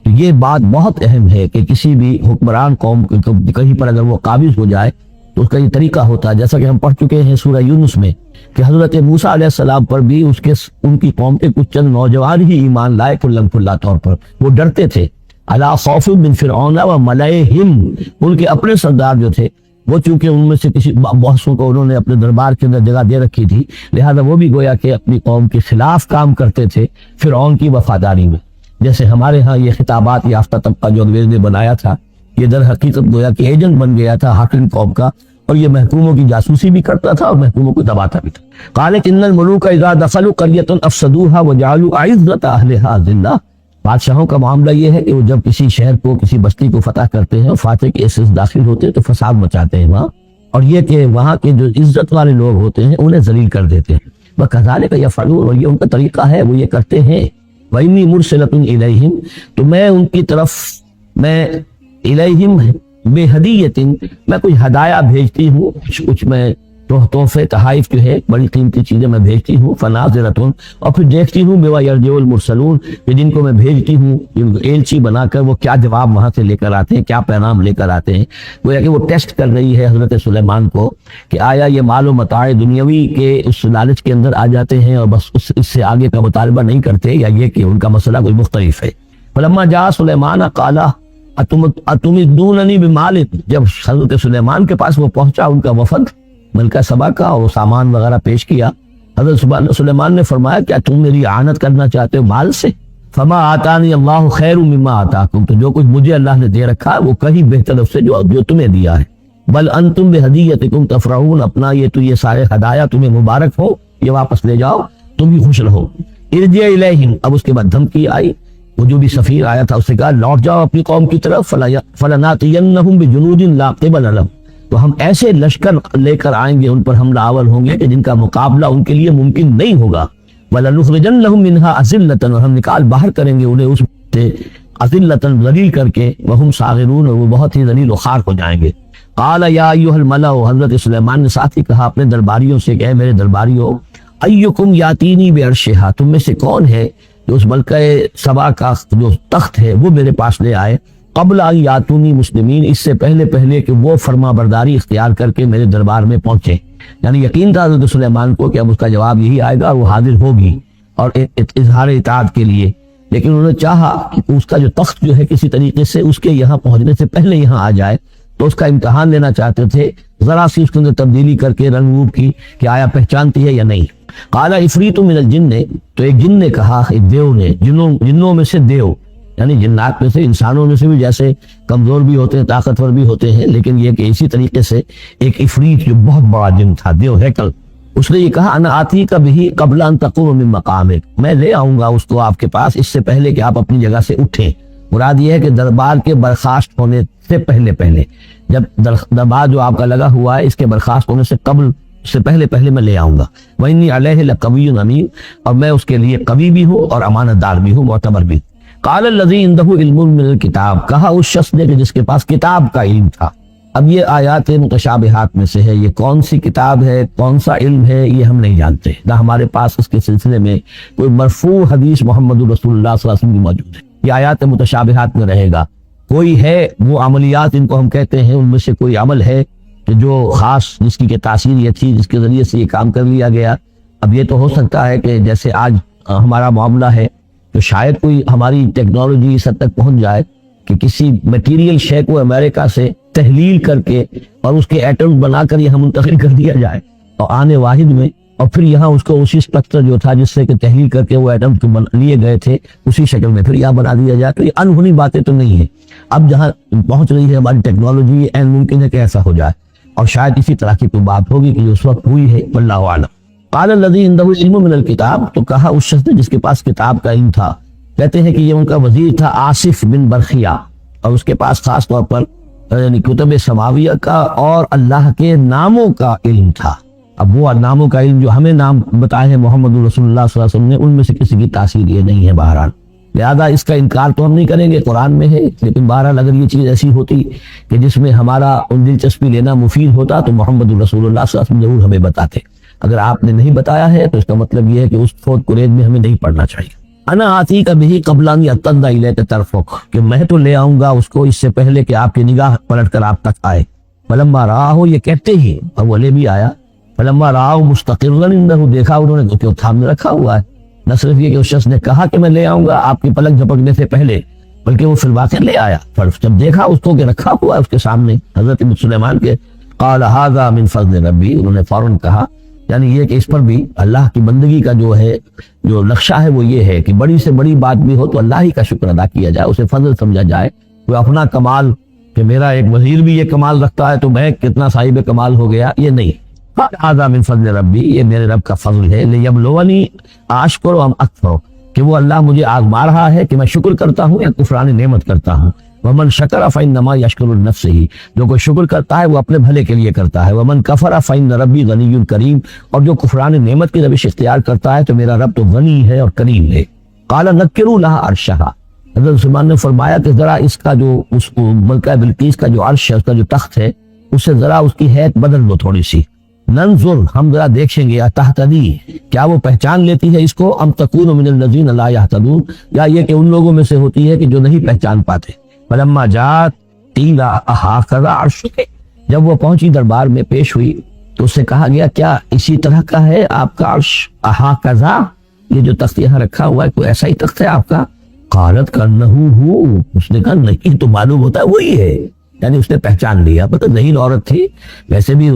تو یہ بات بہت اہم ہے کہ کسی بھی حکمران قوم کہیں پر اگر وہ قابض ہو جائے تو اس کا یہ طریقہ ہوتا ہے، جیسا کہ ہم پڑھ چکے ہیں سورہ یونس میں کہ حضرت موسیٰ علیہ السلام پر بھی ان کی قوم کے کچھ چند نوجوان ہی ایمان لائے کھلم کھلا طور پر، وہ ڈرتے تھے۔ الا خوف من فرعون و ملئہم، ان کے اپنے سردار جو تھے وہ چونکہ ان میں سے کسی بہتوں کو انہوں نے اپنے دربار کے اندر جگہ دے رکھی تھی، لہذا وہ بھی گویا کہ اپنی قوم کے خلاف کام کرتے تھے فرعون کی وفاداری میں۔ جیسے ہمارے ہاں یہ خطابات یافتہ طبقہ جو انگریز نے بنایا تھا، یہ در حقیقت گویا کہ ایجنٹ بن گیا تھا حاکم قوم کا، اور یہ محکوموں کی جاسوسی بھی کرتا تھا اور محکوموں کو دباتا بھی تھا۔ قالت ان الملوک اذا دخلوا قریۃ افسدوها وجعلوا عزت اہلها ذلہ، بادشاہوں کا معاملہ یہ ہے کہ وہ جب کسی شہر کو، کسی بستی کو فتح کرتے ہیں اور فاتح کے حصے داخل ہوتے ہیں تو فساد مچاتے ہیں وہاں، اور یہ کہ وہاں کے جو عزت والے لوگ ہوتے ہیں انہیں ذلیل کر دیتے ہیں۔ وکذالک یفعلون، اور یہ ان کا طریقہ ہے، وہ یہ کرتے ہیں۔ وانی مرسلۃ الیہم، تو میں ان کی طرف، میں الیہم بے ہدیۃ، میں کچھ ہدایہ بھیجتی ہوں، کچھ میں تحفے تحائف جو ہے بڑی قیمتی چیزیں میں بھیجتی ہوں۔ فناظرۃ، اور پھر دیکھتی ہوں بما یرجع المرسلون، کہ جن کو میں بھیجتی ہوں ایلچی بنا کر وہ کیا جواب وہاں سے لے کر آتے ہیں، کیا پیغام لے کر آتے ہیں۔ گویا کہ وہ ٹیسٹ کر رہی ہے حضرت سلیمان کو کہ آیا یہ مال و متاع دنیاوی کے اس لالچ کے اندر آ جاتے ہیں اور بس اس سے آگے کا مطالبہ نہیں کرتے، یا یہ کہ ان کا مسئلہ کوئی مختلف ہے۔ فلما جاء سلیمان قال اتمدوننی بمال، جب حضرت سلیمان کے پاس وہ پہنچا ان کا وفد ملکہ سبا کا، اور وہ سامان وغیرہ پیش کیا، حضرت سلیمان نے فرمایا کیا تم میری اعانت کرنا چاہتے ہو مال سے؟ فما آتانی اللہ خیر مما آتاکم، تو جو کچھ مجھے اللہ نے دے رکھا ہے وہ کہیں بہتر اس سے جو تمہیں دیا ہے۔ بل انتم بہدیتکم تفرحون، اپنا یہ سارے ہدایہ تمہیں مبارک ہو، یہ واپس لے جاؤ، تم بھی خوش رہو۔ ارجع الیہم، اب اس کے بعد دھمکی آئی، وہ جو بھی سفیر آیا تھا اس سے کہا لوٹ جاؤ اپنی قوم کی طرف، فلناتینہم بجنود لا قبل لہم، تو ہم ایسے لشکر لے کر آئیں گے، ان پر حملہ آور ہوں گے کہ جن کا مقابلہ ان کے لیے ممکن نہیں ہوگا۔ وَلَنُخْرِجَنَّهُم مِّنْهَا أَذِلَّةً، اور ہم نکال باہر کریں گے انہیں اس سے اذلۃ، ذلیل کر کے، وَهُمْ صَاغِرُونَ، اور وہ بہت ہی ذلیل و خوار ہو جائیں گے۔ قَالَ يَا أَيُّهَا الْمَلَأُ، حضرت سلیمان نے ساتھ ہی کہا اپنے درباریوں سے کہ اے میرے درباریوں، أَيُّكُمْ يَأْتِينِي بِعَرْشِهَا، تم میں سے کون ہے جو اس ملکہ سبا کا جو تخت ہے وہ میرے پاس لے آئے، قبل ان یاتونی مسلمین، اس سے پہلے کہ وہ فرما برداری اختیار کر کے میرے دربار میں پہنچے. یعنی یقین تھا حضرت سلیمان کو کہ اب اس کا جواب یہی آئے گا اور وہ حاضر ہوگی اور اظہار اطاعت کے لیے، لیکن انہوں نے چاہا کہ اس کا جو تخت جو ہے کسی طریقے سے اس کے یہاں پہنچنے سے پہلے یہاں آ جائے، تو اس کا امتحان لینا چاہتے تھے، ذرا سی اس کے اندر تبدیلی کر کے رنگ روپ کی کہ آیا پہچانتی ہے یا نہیں. قال عفریت من الجن نے، تو ایک جن نے کہا، ایک دیو نے، جنوں میں سے دیو، یعنی جنات میں سے، انسانوں میں سے بھی جیسے کمزور بھی ہوتے ہیں طاقتور بھی ہوتے ہیں، لیکن یہ کہ اسی طریقے سے ایک عفریت جو بہت بڑا جن تھا، دیو ہیکل، اس نے یہ کہا انا آتی کا بھی قبل ان تقوم من مقامک، میں لے آؤں گا اس کو آپ کے پاس اس سے پہلے کہ آپ اپنی جگہ سے اٹھیں. مراد یہ ہے کہ دربار کے برخاست ہونے سے پہلے جب دربار جو آپ کا لگا ہوا ہے اس کے برخاست ہونے سے قبل سے پہلے میں لے آؤں گا. وَإِنِّي عَلَيْهِ لَقَوِيٌّ أَمِينٌ، اور میں اس کے لیے قوی بھی ہوں اور امانت دار بھی ہوں، معتبر بھی. قال الذي عنده علم من الكتاب، کہا اس شخص نے کہ جس کے پاس کتاب کا علم تھا. اب یہ آیات متشابہات میں سے ہے، یہ کون سی کتاب ہے، کون سا علم ہے، یہ ہم نہیں جانتے، نہ ہمارے پاس اس کے سلسلے میں کوئی مرفوع حدیث محمد رسول اللہ صلی اللہ علیہ وسلم کی موجود ہے. یہ آیات متشابہات میں رہے گا. کوئی ہے وہ عملیات ان کو ہم کہتے ہیں، ان میں سے کوئی عمل ہے کہ جو خاص جس کی کہ تاثیر یہ تھی، جس کے ذریعے سے یہ کام کر لیا گیا. اب یہ تو ہو سکتا ہے کہ جیسے آج ہمارا معاملہ ہے تو شاید کوئی ہماری ٹیکنالوجی اس حد تک پہنچ جائے کہ کسی میٹیریل شے کو امریکہ سے تحلیل کر کے اور اس کے ایٹم بنا کر یہاں منتقل کر دیا جائے اور آنے واحد میں، اور پھر یہاں اس کو اسی اسٹرکچر جو تھا جس سے کہ تحلیل کر کے وہ ایٹم لیے گئے تھے اسی شکل میں پھر یہاں بنا دیا جائے. تو یہ انہونی باتیں تو نہیں ہیں. اب جہاں پہنچ رہی ہے ہماری ٹیکنالوجی، این ممکن ہے کہ ایسا ہو جائے، اور شاید اسی طرح کی کوئی بات ہوگی کہ جو اس وقت ہوئی ہے، واللہ اعلم. قال الذی عنده علم من الکتاب، تو کہا اس شخص نے جس کے پاس کتاب کا علم تھا، کہتے ہیں کہ یہ ان کا وزیر تھا آصف بن برخیہ، اور اس کے پاس خاص طور پر یعنی کتب سماویہ کا اور اللہ کے ناموں کا علم تھا. اب وہ ناموں کا علم جو ہمیں نام بتائے ہیں محمد رسول اللہ صلی اللہ علیہ وسلم نے، ان میں سے کسی کی تاثیر یہ نہیں ہے بہرحال. لہذا اس کا انکار تو ہم نہیں کریں گے، قرآن میں ہے، لیکن بہرحال اگر یہ چیز ایسی ہوتی کہ جس میں ہمارا ان دلچسپی لینا مفید ہوتا تو محمد رسول اللہ صلی اللہ علیہ وسلم ضرور ہمیں بتاتے. اگر آپ نے نہیں بتایا ہے تو اس کا مطلب یہ ہے کہ اس فوت کو ریج میں ہمیں نہیں پڑھنا چاہیے. انا آتی کا بھی قبل ان یرتد الیک طرفک، کہ میں تو لے آؤں گا اس کو اس سے پہلے کہ آپ کی نگاہ پلٹ کر آپ تک آئے. فلما رآہ، یہ کہتے ہی اور وہ لے بھی آیا. فلما رآہ مستقرا عنہ، دیکھا انہوں نے کہ وہ تھامنے رکھا ہوا ہے. نہ صرف یہ کہ اس شخص نے کہا کہ میں لے آؤں گا آپ کی پلک جھپکنے سے پہلے، بلکہ وہ فی الواقع لے آیا. جب دیکھا اس کو کہ رکھا ہوا ہے اس کے سامنے حضرت سلیمان کے، قال ھذا من فضل ربی، انہوں نے فوراً کہا، یعنی یہ کہ اس پر بھی اللہ کی بندگی کا جو ہے جو نقشہ ہے وہ یہ ہے کہ بڑی سے بڑی بات بھی ہو تو اللہ ہی کا شکر ادا کیا جائے، اسے فضل سمجھا جائے. کوئی اپنا کمال کہ میرا ایک وزیر بھی یہ کمال رکھتا ہے تو میں کتنا صاحب کمال ہو گیا، یہ نہیں. ھذا من فضل ربی، یہ میرے رب کا فضل ہے. لیبلونی اشکر ام اکفر، کہ وہ اللہ مجھے آزما رہا ہے کہ میں شکر کرتا ہوں یا کفران نعمت کرتا ہوں. ومن شکر فانما یشکر لنفسہ، جو کوئی شکر کرتا ہے وہ اپنے بھلے کے لیے کرتا ہے. ومن کفر فان ربی غنی کریم، اور جو کفران نعمت کی روش اختیار کرتا ہے تو میرا رب تو غنی ہے اور کریم ہے. قال نکروا لها عرشها، حضرت سلیمان نے فرمایا کہ ذرا اس کا جو اس ملکہ بلقیس کا جو عرش ہے، اس کا جو تخت ہے، اسے ذرا اس کی حیت بدل دو تھوڑی سی. ننظر، ہم ذرا دیکھیں گے، تہتدی، کیا وہ پہچان لیتی ہے اس کو، ام تکون من الذین لا یہتدون، یا یہ کہ ان لوگوں میں سے ہوتی ہے کہ جو نہیں پہچان پاتے. فلما جات قیل اھٰکذا عرشک، جب وہ پہنچی دربار میں پیش ہوئی تو اس سے کہا گیا کیا اسی طرح کا ہے آپ کا عرش، اھٰکذا، یہ جو تخت یہاں رکھا ہوا ہے کوئی ایسا ہی تخت ہے آپ کا. قالت کانہ ہو، اس نے کہا نہیں، تو معلوم ہوتا ہے وہی ہے. یعنی اس نے پہچان لیا. پتہ ذہین عورت تھی، ویسے بھی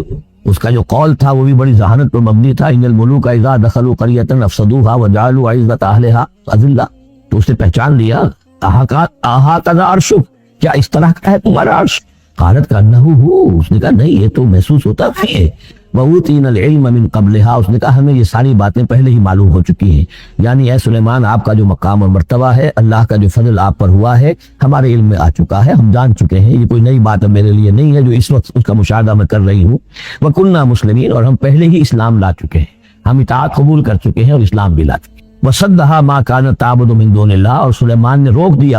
اس کا جو قول تھا وہ بھی بڑی ذہانت پر مبنی تھا. ان الملوک اذا دخلوا قریۃ افسدوها وجعلوا عزۃ اہلها اذلہ، تو اس نے پہچان لیا. اھٰکذا عرشک، کیا اس طرح کا ہے تمہارا عرش. قالت کانہ ہو، اس نے کہا نہیں، یہ تو محسوس ہوتا ہے. وَأُوتِينَا الْعِلْمَ مِنْ قَبْلِهَا، اس نے کہا ہمیں یہ ساری باتیں پہلے ہی معلوم ہو چکی ہیں. یعنی اے سلیمان، آپ کا جو مقام اور مرتبہ ہے، اللہ کا جو فضل آپ پر ہوا ہے، ہمارے علم میں آ چکا ہے، ہم جان چکے ہیں. یہ کوئی نئی بات میرے لیے نہیں ہے جو اس وقت اس کا مشاہدہ میں کر رہی ہوں. وَكُنَّا مُسْلِمِينَ، اور ہم پہلے ہی اسلام لا چکے ہیں، ہم اطاعت قبول کر چکے ہیں اور اسلام بھی لا چکے ہیں. وَصَدَّهَا مَا كَانَتْ تَعْبُدُ مِن دُونِ اللَّهِ، اور سلیمان نے روک دیا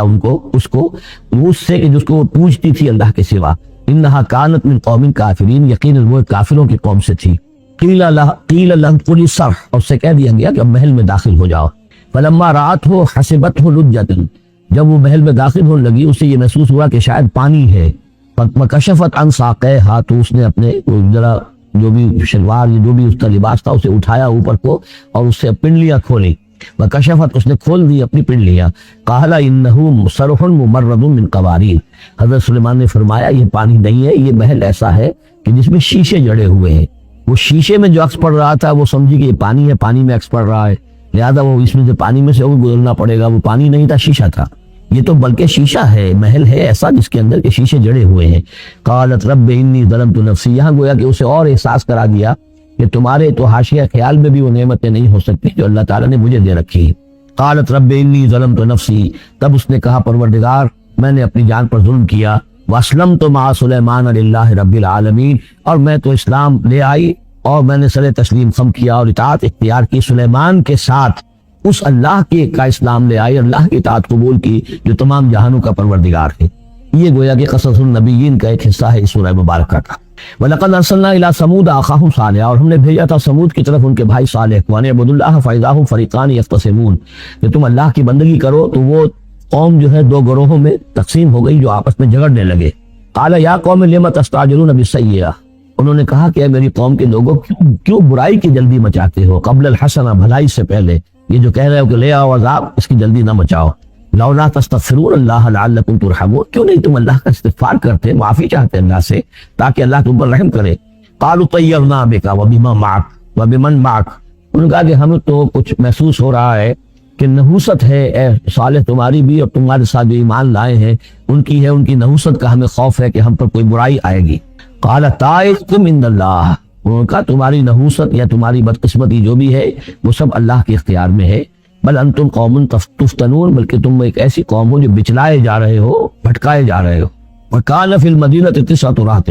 اس کو اس سے کہ جس کو وہ پوجتی تھی اللہ کے سوا. إِنَّهَا كَانَتْ مِن قَوْمٍ كَافِرِينَ، یقیناً وہ کافروں کی قوم سے تھی. قیل لها ادخلی الصرح، اور اس سے کہہ دیا گیا کہ اب محل میں داخل ہو جاؤ. فلما رأته حسبته لجة، جب وہ محل میں داخل ہونے لگی اسے یہ محسوس ہوا کہ شاید پانی ہے، فکشفت عن ساقیہا، تو اس نے اپنے ذرا جو بھی شلوار جو بھی اس کا لباس تھا اسے اٹھایا اوپر کو اور اس سے پنڈلیاں کھولی، وکشفت، اس نے کھول دی اپنی پنڈلیاں، قال انہ صرح ممرد من قواریر، حضرت سلیمان نے فرمایا یہ پانی نہیں ہے، یہ محل ایسا ہے کہ جس میں شیشے جڑے ہوئے ہیں۔ وہ شیشے میں جو عکس پڑ رہا تھا وہ سمجھی کہ یہ پانی ہے، پانی میں عکس پڑ رہا ہے، لہذا وہ اس میں سے پانی میں سے وہ گزرنا پڑے گا، وہ پانی نہیں تھا، شیشہ تھا۔ یہ تو بلکہ شیشہ ہے، محل ہے ایسا جس کے اندر کے شیشے جڑے ہوئے ہیں۔ قالت رب انی ظلمت نفسی، یہاں گویا کہ اسے اور احساس کرا دیا کہ تمہارے تو حاشیہ خیال میں بھی وہ نعمتیں نہیں ہو سکتی جو اللہ تعالیٰ نے مجھے دے رکھی۔ قالت رب انی ظلمت نفسی، تب اس نے کہا پروردگار میں نے اپنی جان پر ظلم کیا، واسلمت مع سلیمان للہ رب العالمین، اور میں تو اسلام لے آئی اور میں نے سر تسلیم خم کیا اور اطاعت اختیار کی سلیمان کے ساتھ، اس اللہ کے کا اسلام لے آئی، اللہ کی اطاعت قبول کی جو تمام جہانوں کا پروردگار ہے۔ یہ گویا کہ قصص النبیین کا ایک حصہ ہے اس سورہ مبارکہ کا۔ وَلَقَدْ أَرْسَلْنَا إِلَىٰ ثَمُودَ أَخَاهُمْ صَالِحًا، اور ہم نے بھیجا تھا سمود کی طرف ان کے بھائی صالح کو، وَأَنِ اعْبُدُوا اللَّهَ فَإِذَا هُمْ فَرِيقَانِ يَخْتَصِمُونَ، کہ تم اللہ کی بندگی کرو تو وہ قوم جو ہے دو گروہوں میں تقسیم ہو گئی جو آپس میں جھگڑنے لگے۔ قَالَ يَا قَوْمِ لِمَ تَسْتَعْجِلُونَ بِالسَّيِّئَةِ، انہوں نے کہا کہ اے میری قوم کے لوگوں کیوں برائی کی جلدی مچاتے ہو، قبل الحسنہ، بھلائی سے پہلے، یہ جو کہہ رہے ہو کہ لے آؤ عذاب، اس کی جلدی نہ مچاؤ۔ لولا تستغفرون اللہ لعلکم ترحمون، کیوں نہیں تم اللہ کا استغفار کرتے، معافی چاہتے اللہ سے تاکہ اللہ تم پر رحم کرے۔ قالوا طیرنا بک وبمن معک وبمن معک، انہوں نے کہا کہ ہمیں تو کچھ محسوس ہو رہا ہے کہ نحوست ہے اے صالح تمہاری بھی، اور تمہارے ساتھ جو ایمان لائے ہیں ان کی ہے، ان کی نحوست کا ہمیں خوف ہے کہ ہم پر کوئی برائی آئے گی۔ قال طائرکم عند اللہ، انہوں نے کہا تمہاری نحوست یا تمہاری بدقسمتی جو بھی ہے وہ سب اللہ کے اختیار میں ہے۔ بل انتم قوم تفتنون، بلکہ تم ایک ایسی قوم ہو جو بچلائے جا رہے ہو، بھٹکائے جا رہے ہو۔ وکان فی المدینہ 9 رہط،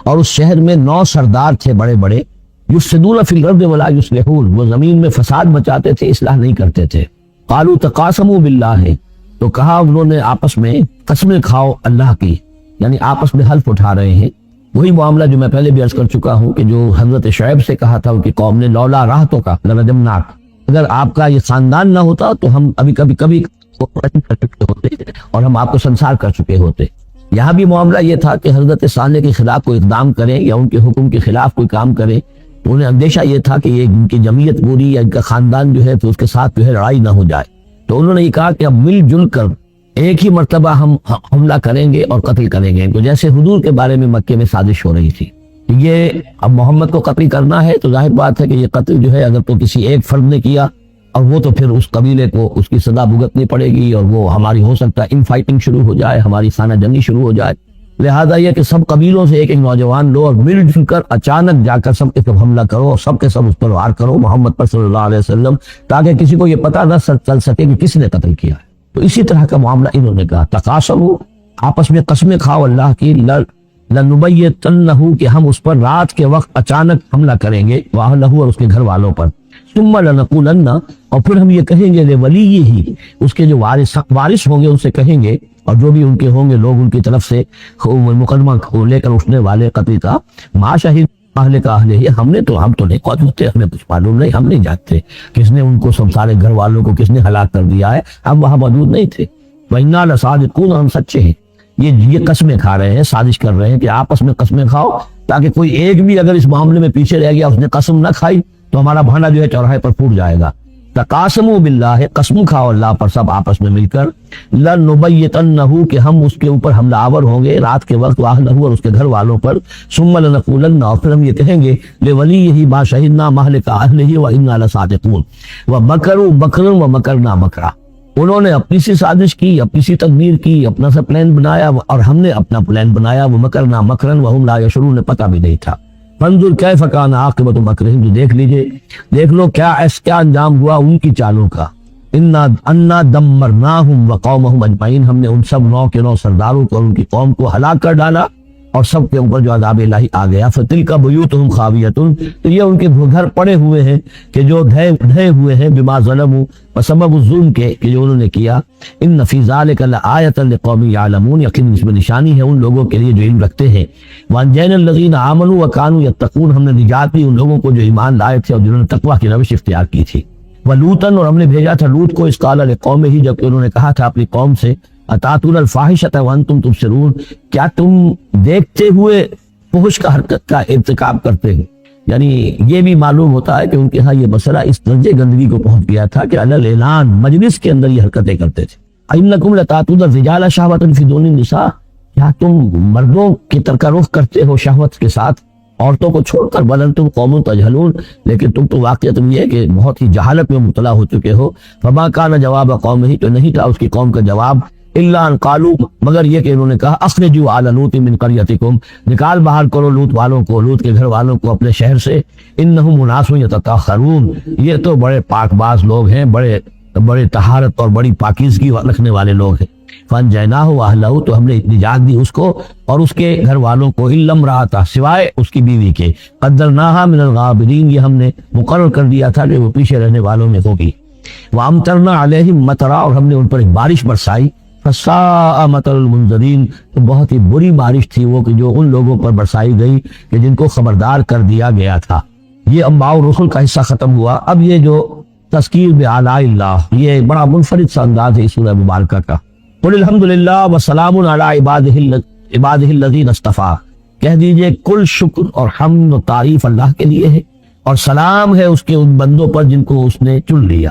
اور اس شہر میں 9 سردار تھے بڑے بڑے، یفسدون فی الارض ولا یصلحون، وہ زمین میں فساد مچاتے تھے، اصلاح نہیں کرتے تھے۔ قالوا تقاسموا باللہ، تو کہا انہوں نے آپس میں قسمیں کھاؤ اللہ کی، یعنی آپس میں حلف اٹھا رہے ہیں۔ وہی معاملہ جو میں پہلے بھی عرض کر چکا ہوں کہ جو حضرت شعیب سے کہا تھا ان کی قوم نے، لولا راہتوں کا لرجمناک، اگر آپ کا یہ خاندان نہ ہوتا تو ہم ابھی کبھی کر چکے ہوتے اور ہم آپ کو سنسار کر چکے ہوتے۔ یہاں بھی معاملہ یہ تھا کہ حضرت صالح کے خلاف کوئی اقدام کریں یا ان کے حکم کے خلاف کوئی کام کریں تو انہیں اندیشہ یہ تھا کہ یہ ان کی جمعیت پوری یا ان کا خاندان جو ہے تو اس کے ساتھ جو ہے لڑائی نہ ہو جائے، تو انہوں نے یہ کہا کہ اب مل جل کر ایک ہی مرتبہ ہم حملہ کریں گے اور قتل کریں گے، تو جیسے حضور کے بارے میں مکے میں سازش ہو رہی تھی، یہ اب محمد کو قتل کرنا ہے تو ظاہر بات ہے کہ یہ قتل جو ہے اگر تو کسی ایک فرد نے کیا اور وہ تو پھر اس قبیلے کو اس کی سزا بھگتنی پڑے گی اور وہ ہماری ہو سکتا ہے ان فائٹنگ شروع ہو جائے، ہماری خانہ جنگی شروع ہو جائے، لہذا یہ کہ سب قبیلوں سے ایک ایک نوجوان لو اور مل جل کر اچانک جا کر سب کے سب حملہ کرو اور سب کے سب اس پر وار کرو محمد پر صلی اللہ علیہ وسلم، تاکہ کسی کو یہ پتہ نہ چل سکے کہ کس نے قتل کیا ہے۔ تو اسی طرح کا معاملہ انہوں نے کہا، تقاسموا، آپس میں قسمیں کھاؤ اللہ کی، لنبیتنہ، کہ ہم اس پر رات کے وقت اچانک حملہ کریں گے، واہلہ، اور اس کے گھر والوں پر، ثم لنقولن، اور پھر ہم یہ کہیں گے لولیہ ہی، اس کے جو وارث ہوں گے ان سے کہیں گے، اور جو بھی ان کے ہوں گے لوگ ان کی طرف سے مقدمہ لے کر اٹھنے والے قتل کا، ما شہید اہل کا اہل ہی، ہم تو نہیں قوت ہوتے، ہمیں کچھ معلوم نہیں، ہم نہیں جانتے کس نے ان کو سب سارے گھر والوں کو کس نے ہلاک کر دیا ہے، ہم وہاں موجود نہیں تھے۔ وَإِنَّا لَصَادِقُونَ، ہم سچے ہیں۔ یہ قسمیں کھا رہے ہیں، سازش کر رہے ہیں کہ آپس میں قسمیں کھاؤ تاکہ کوئی ایک بھی اگر اس معاملے میں پیچھے رہ گیا، اس نے قسم نہ کھائی تو ہمارا بہانہ جو ہے چوراہے پر پھوٹ جائے گا۔ تقاسموا باللہ، قسم کھاؤ اللہ پر سب آپس میں مل کر، لنبیتنہ، کہ ہم اس کے اوپر حملہ آور ہوں گے رات کے وقت، واہلہ، اور اس کے گھر والوں پر، ثم لنقولن، اور پھر ہم یہ کہیں گے لولیہ ما شہدنا مہلک اہلہ وانا لصادقون، ومکروا مکرا ومکرنا مکرا، انہوں نے اپنی سی سازش کی، اپنی سی تدبیر کی، اپنا سا پلان بنایا اور ہم نے اپنا پلان بنایا، وہ مکرنا مکرن وہم لا یشعرون، پتہ بھی نہیں تھا۔ فانظر کیف کان عاقبۃ مکرہم، جو دیکھ لو کیا انجام ہوا ان کی چالوں کا۔ انا دمرناہم وقومہم اجمعین، ہم نے ان سب 9 کے 9 سرداروں کو اور ان کی قوم کو ہلاک کر ڈالا اور سب کے اوپر جو عذاب الہی آ گیا۔ فتلک بیوتہم خاویۃ، تو یہ ان کے گھر پڑے ہوئے ہیں کہ جو ڈھے ہوئے ہیں، بما ظلموا، بسبب الظلم کے کہ جو انہوں نے کیا۔ ان فی ذلک لآیۃ لقوم یعلمون، یقین اس میں نشانی ہے ان لوگوں کے لیے جو علم رکھتے ہیں۔ وانجینا الذین آمنوا وکانوا یتقون، ہم نے نجات دی ان لوگوں کو جو ایمان لائے تھے اور جنہوں نے تقوی کی روش اختیار کی تھی۔ ولوطن، اور ہم نے بھیجا تھا لوط کو، اس قال لقوم ہی، جب کہ انہوں نے کہا تھا اپنی قوم سے، اتاتون الفاحشۃ وانتم تبصرون، کیا تم دیکھتے ہوئے فحش کا حرکت کا ارتکاب کرتے ہو؟ یعنی یہ بھی معلوم ہوتا ہے کہ ان کے ہاں یہ مسئلہ اس درجے گندگی کو پہنچ گیا تھا کہ علی اعلان مجلس کے اندر یہ حرکتیں کرتے تھے۔ انکم لتاتون الرجال شہوۃ فی دون النساء، کیا تم مردوں کی طرف رخ کرتے ہو شہوت کے ساتھ عورتوں کو چھوڑ کر؟ بل انتم قوم تجہلون، لیکن تم تو واقعۃ یہ ہے کہ بہت ہی جہالت میں مبتلا ہو چکے ہو۔ فما کان جواب قومہ، تو نہیں تھا اس کی قوم کا جواب، الا ان قالوا، مگر یہ کہ انہوں نے کہا، اخرجوا آل لوط من قریتکم، نکال باہر کرو لوط والوں کو، لوط کے گھر والوں کو اپنے شہر سے، انہم اناس یتطہرون، یہ تو بڑے پاک باز لوگ ہیں، بڑے طہارت اور بڑی پاکیزگی رکھنے والے لوگ ہیں۔ فانجیناہ واہلہ، تو ہم نے نجات دی اس کو اور اس کے گھر والوں کو، الا امرأتہ، سوائے اس کی بیوی کے، قدرناہا من الغابرین، یہ ہم نے مقرر کر دیا تھا کہ وہ پیچھے رہنے والوں میں ہوگی۔ وامطرنا علیہم مطرا، اور ہم نے ان پر ایک بارش برسائی، فساء مطر المنذرین، تو بہت ہی بری بارش تھی وہ کہ جو ان لوگوں پر برسائی گئی کہ جن کو خبردار کر دیا گیا تھا۔ یہ انباء الرسل کا حصہ ختم ہوا۔ اب یہ جو تذکیر بآلاء اللہ، یہ بڑا منفرد سا انداز ہے اس سورہ مبارکہ کا۔ قل الحمدللہ وسلام علی عبادہ الذین اصطفیٰ، کہہ دیجئے کل شکر اور حمد و تعریف اللہ کے لیے ہے، اور سلام ہے اس کے ان بندوں پر جن کو اس نے چن لیا۔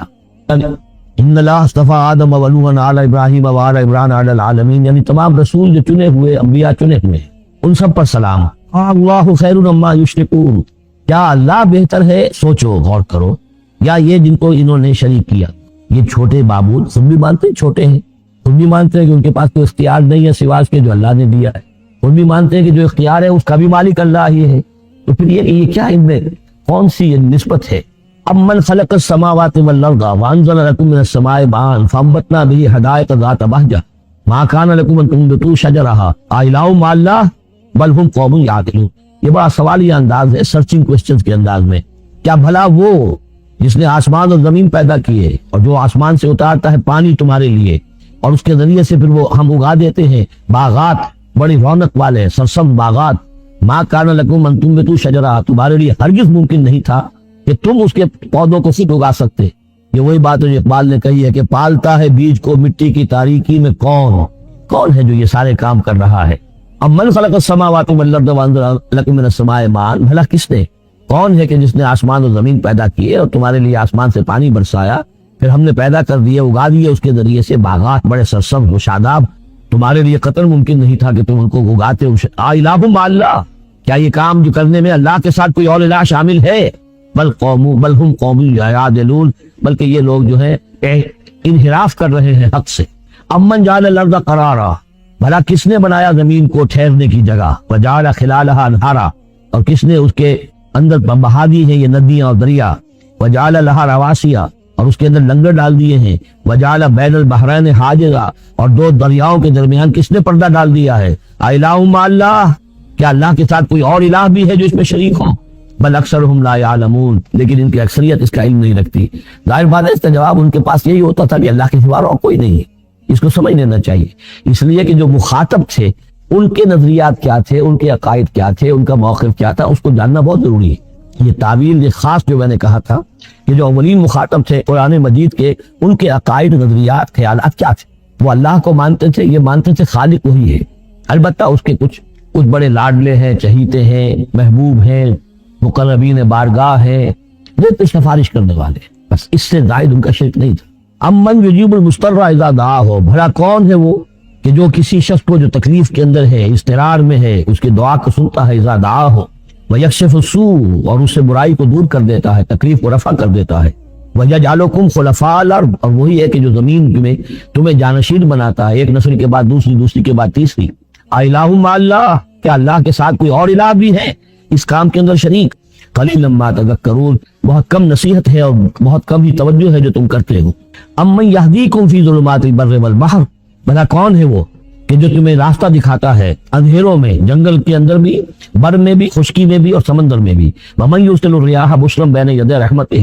ان اللہ اصطفیٰ آدم و نوحا علی ابراہیم و آل عمران علی العالمین، یعنی تمام رسول جو چنے ہوئے انبیاء چنے ہوئے ہیں ان سب پر سلام۔ اللہ خیر مما یشرکون، کیا اللہ بہتر ہے، سوچو غور کرو، یا یہ جن کو انہوں نے شریک کیا، یہ چھوٹے معبود، تم بھی مانتے ہیں چھوٹے ہیں، تم بھی مانتے ہیں کہ ان کے پاس کوئی اختیار نہیں ہے سوائے اس کے جو اللہ نے دیا ہے، تم بھی مانتے ہیں کہ جو اختیار ہے اس کا بھی مالک اللہ ہی ہے، تو پھر یہ کیا ان میں کون سی یہ نسبت ہے؟ امن خلق السماوات والارض وانزل لكم من السماء ماء فانبتنا به حدائق ذات بهجة ما كان لكم ان تنبتوا شجرها اإله مع الله بل هم قوم يعدلون، یہ بڑا سوالیہ انداز ہے، سرچنگ کوسچنز کے انداز میں۔ کیا بھلا وہ جس نے آسمان اور زمین پیدا کیے اور جو آسمان سے اتارتا ہے پانی تمہارے لیے، اور اس کے ذریعے سے پھر وہ ہم اگا دیتے ہیں باغات، بڑی رونق والے سرسبز باغات، ما كان لكم ان تنبتوا شجرها، تمہارے لیے ہرگز ممکن نہیں تھا کہ تم اس کے پودوں کو خود اگا سکتے۔ یہ وہی بات ہے جو اقبال نے کہی ہے کہ پالتا ہے بیج کو مٹی کی تاریکی میں کون ہے جو یہ سارے کام کر رہا ہے؟ امن خلق السماوات والارض وانزل لكم من السماء ماء، بھلا کس نے، کون ہے کہ جس نے آسمان اور زمین پیدا کیے اور تمہارے لیے آسمان سے پانی برسایا، پھر ہم نے پیدا کر دیے، اگا دیے اس کے ذریعے سے باغات بڑے سرسبز و شاداب، تمہارے لیے قطر ممکن نہیں تھا کہ تم ان کو اگاتے۔ الہ مع اللہ، کیا یہ کام جو کرنے میں اللہ کے ساتھ کوئی اور الہ شامل ہے؟ بل ہم قوم یعدلون، بلکہ یہ لوگ جو ہے انحراف کر رہے ہیں حق سے۔ امن جعل الارض قرارا، بھلا کس نے بنایا زمین کو ٹھہرنے کی جگہ، وجعل خلالها انہارا، اور کس نے اس کے اندر بہا دی ہیں یہ ندیاں اور دریا، وجعل لها رواسیا، اور اس کے اندر لنگر ڈال دیے ہیں، وجعل بین البحرین حاجزا، اور دو دریاؤں کے درمیان کس نے پردہ ڈال دیا ہے؟ الہ مع اللہ، کیا اللہ کے ساتھ کوئی اور الہ بھی ہے جو اس میں شریک ہو؟ بل اکثرهم لا يعلمون، لیکن ان کی اکثریت اس کا علم نہیں رکھتی۔ ظاہر بات ہے اس کا جواب ان کے پاس یہی ہوتا تھا کہ اللہ کے سوا اور کوئی نہیں ہے، اس کو سمجھ لینا چاہیے۔ اس لیے کہ جو مخاطب تھے ان کے نظریات کیا تھے، ان کے عقائد کیا تھے، ان کا موقف کیا تھا، اس کو جاننا بہت ضروری ہے۔ یہ تعویل، یہ خاص جو میں نے کہا تھا کہ جو اولین مخاطب تھے قرآن مجید کے، ان کے عقائد، نظریات، خیالات کیا تھے؟ وہ اللہ کو مانتے تھے، یہ مانتے تھے خالق وہی ہے، البتہ اس کے کچھ بڑے لاڈلے ہیں، چہیتے ہیں، محبوب ہیں، مقربین بارگاہ ہیں، وہ تو سفارش کرنے والے، بس اس سے زائد ان کا شرک نہیں تھا۔ امن یجیب المضطر اذا دعاہ، بھلا کون ہے وہ کہ جو کسی شخص کو جو تکلیف کے اندر ہے، اضطرار میں ہے، اس کی دعا کو سنتا ہے، اذا دعاہ، ویکشف السوء، اور اس سے برائی کو دور کر دیتا ہے، تکلیف کو رفع کر دیتا ہے، ویجعلکم خلفاء الارض، اور وہی ہے کہ جو زمین میں تمہیں جانشین بناتا ہے، ایک نسل کے بعد دوسری، دوسری کے بعد تیسری۔ الہ مع اللہ، کیا اللہ کے ساتھ کوئی اور الہ بھی ہے اس کام کے اندر شریک؟ قلیلا ما تذکرون، بہت کم نصیحت ہے اور بہت کم ہی توجہ ہے جو تم کرتے ہو۔ امن یہدیکم فی ظلمات البر والبحر، بھلا کون ہے وہ کہ جو تمہیں راستہ دکھاتا ہے اندھیروں میں، جنگل کے اندر بھی، بر میں بھی، خشکی میں بھی اور سمندر میں بھی۔ ومن یرسل الرياح بشرا بین یدی رحمتہ،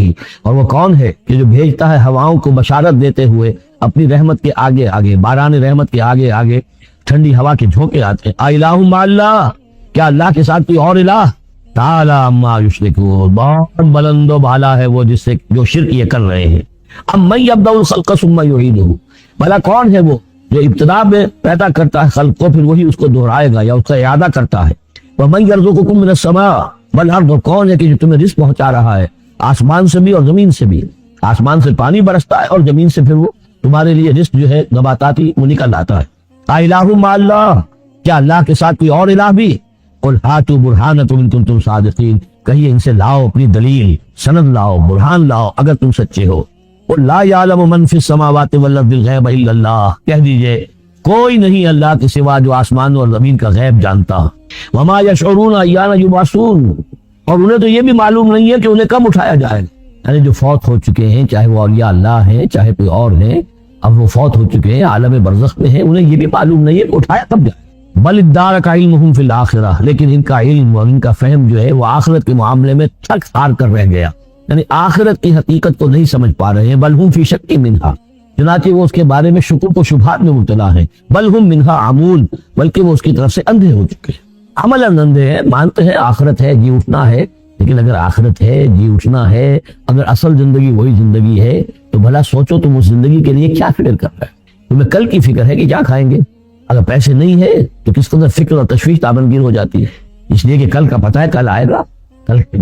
اور وہ کون ہے کہ جو بھیجتا ہے ہواؤں کو بشارت دیتے ہوئے اپنی رحمت کے آگے آگے، باران رحمت کے آگے آگے ٹھنڈی ہوا کے جھونکے آتے ہیں۔ الہ مع اللہ، کیا اللہ کے ساتھ کوئی اور الہ؟ تعالی عما یشرکون، بہت بلند و بالا ہے وہ جس سے جو شرک یہ کر رہے ہیں۔ اب من یبدأ الخلق ثم یعیدہ، بھلا کون ہے وہ جو ابتدا میں پیدا کرتا ہے خلق کو پھر وہی اس کو دہرائے گا یا اس کا اعادہ کرتا ہے۔ ومن یرزقکم من السماء والارض، کون ہے کہ جو تمہیں رزق پہنچا رہا ہے آسمان سے بھی اور زمین سے بھی، آسمان سے پانی برستا ہے اور زمین سے پھر وہ تمہارے لیے رزق جو ہے نباتاتی وہ نکل آتا ہے۔ الہ مع اللہ، کیا اللہ کے ساتھ کوئی اور الہ بھی؟ قل ہاتوا برہانکم ان کنتم صادقین، کہیے ان سے لاؤ اپنی دلیل، سند لاؤ، برہان لاؤ اگر تم سچے ہو۔ قل لا یعلم من فی السماوات والارض الغیب الا اللہ، کہہ دیجئے کوئی نہیں اللہ کے سوا جو آسمان اور زمین کا غیب جانتا۔ وما یشعرون ایان یبعثون، اور انہیں تو یہ بھی معلوم نہیں ہے کہ انہیں کب اٹھایا جائے گا۔ یعنی جو فوت ہو چکے ہیں، چاہے وہ اولیاء اللہ ہیں چاہے کوئی اور ہیں، اب وہ فوت ہو چکے ہیں عالم برزخ میں ہیں، انہیں یہ بھی معلوم نہیں ہے کہ اٹھایا کب جائے۔ بل ادارک علمہم فی الآخرہ، لیکن ان کا علم اور ان کا فہم جو ہے وہ آخرت کے معاملے میں تھک ہار کر رہ گیا، یعنی آخرت کی حقیقت کو نہیں سمجھ پا رہے ہیں۔ بل ہم فی شک منہا، چنانچہ وہ اس کے بارے میں شکوک و شبہات میں مبتلا ہیں۔ بل ہم منہا عمون، بلکہ وہ اس کی طرف سے اندھے ہو چکے ہیں، عملاً اندھے ہیں، مانتے ہیں آخرت ہے، جی اٹھنا ہے، لیکن اگر آخرت ہے، جی اٹھنا ہے، اگر اصل زندگی وہی زندگی ہے تو بھلا سوچو تم اس زندگی کے لیے کیا فکر کر رہے ہیں؟ تمہیں کل کی فکر ہے کہ کیا کھائیں گے؟ اگر پیسے نہیں ہے تو کس قدر فکر اور تشویش تابنگیر ہو جاتی ہے، اس لیے کہ کل کا پتہ ہے کل آئے گا،